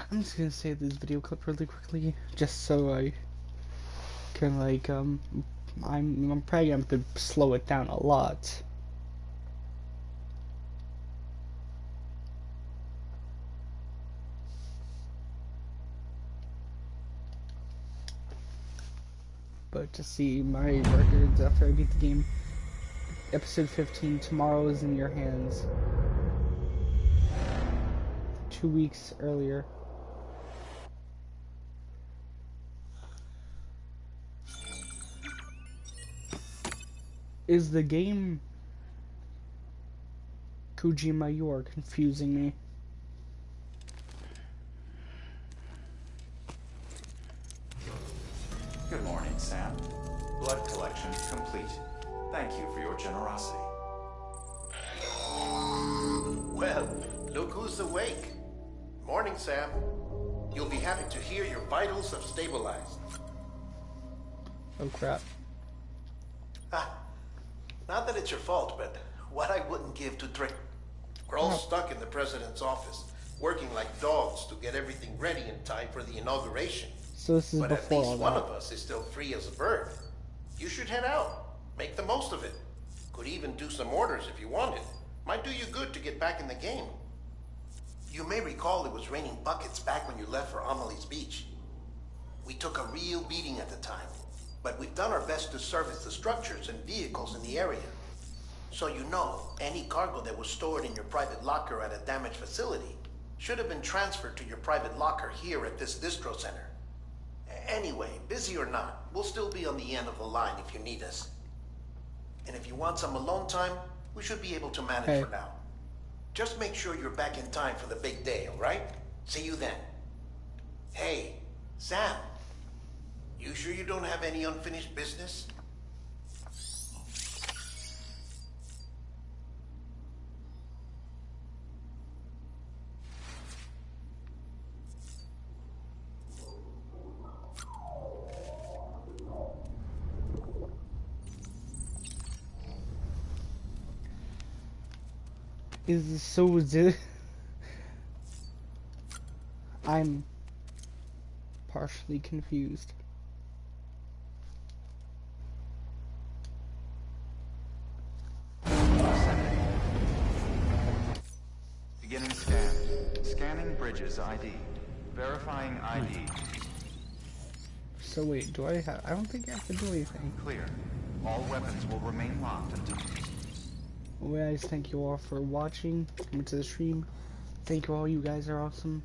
I'm just gonna save this video clip really quickly, just so I can like I'm probably gonna have to slow it down a lot. But to see my records after I beat the game, episode 15, tomorrow is in your hands. 2 weeks earlier. Is the game Kojima? You are confusing me. Good morning, Sam. Blood collection complete. Thank you for your generosity. Well, look who's awake. Morning, Sam. You'll be happy to hear your vitals have stabilized. Oh crap. Not that it's your fault, but what I wouldn't give to drink. We're all stuck in the president's office, working like dogs to get everything ready in time for the inauguration. So this is but at before least all one that. of us is still free as a bird. You should head out. Make the most of it. Could even do some orders if you wanted. Might do you good to get back in the game. You may recall it was raining buckets back when you left for Amelie's Beach. We took a real beating at the time, but we've done our best to service the structures and vehicles in the area. So you know, any cargo that was stored in your private locker at a damaged facility should have been transferred to your private locker here at this distro center. Anyway, busy or not, we'll still be on the end of the line if you need us. And if you want some alone time, we should be able to manage for now. Just make sure you're back in time for the big day, all right? See you then. Hey, Sam, you sure you don't have any unfinished business? Is so I'm partially confused. Scanning Bridges ID. Verifying ID. So wait, do I have... I don't think I have to do anything. Clear. All weapons will remain locked until... Well, guys, thank you all for watching, coming to the stream. Thank you all, you guys are awesome.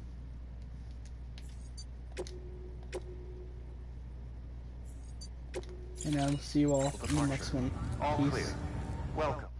And I'll see you all in the next one. All Peace. clear. Welcome.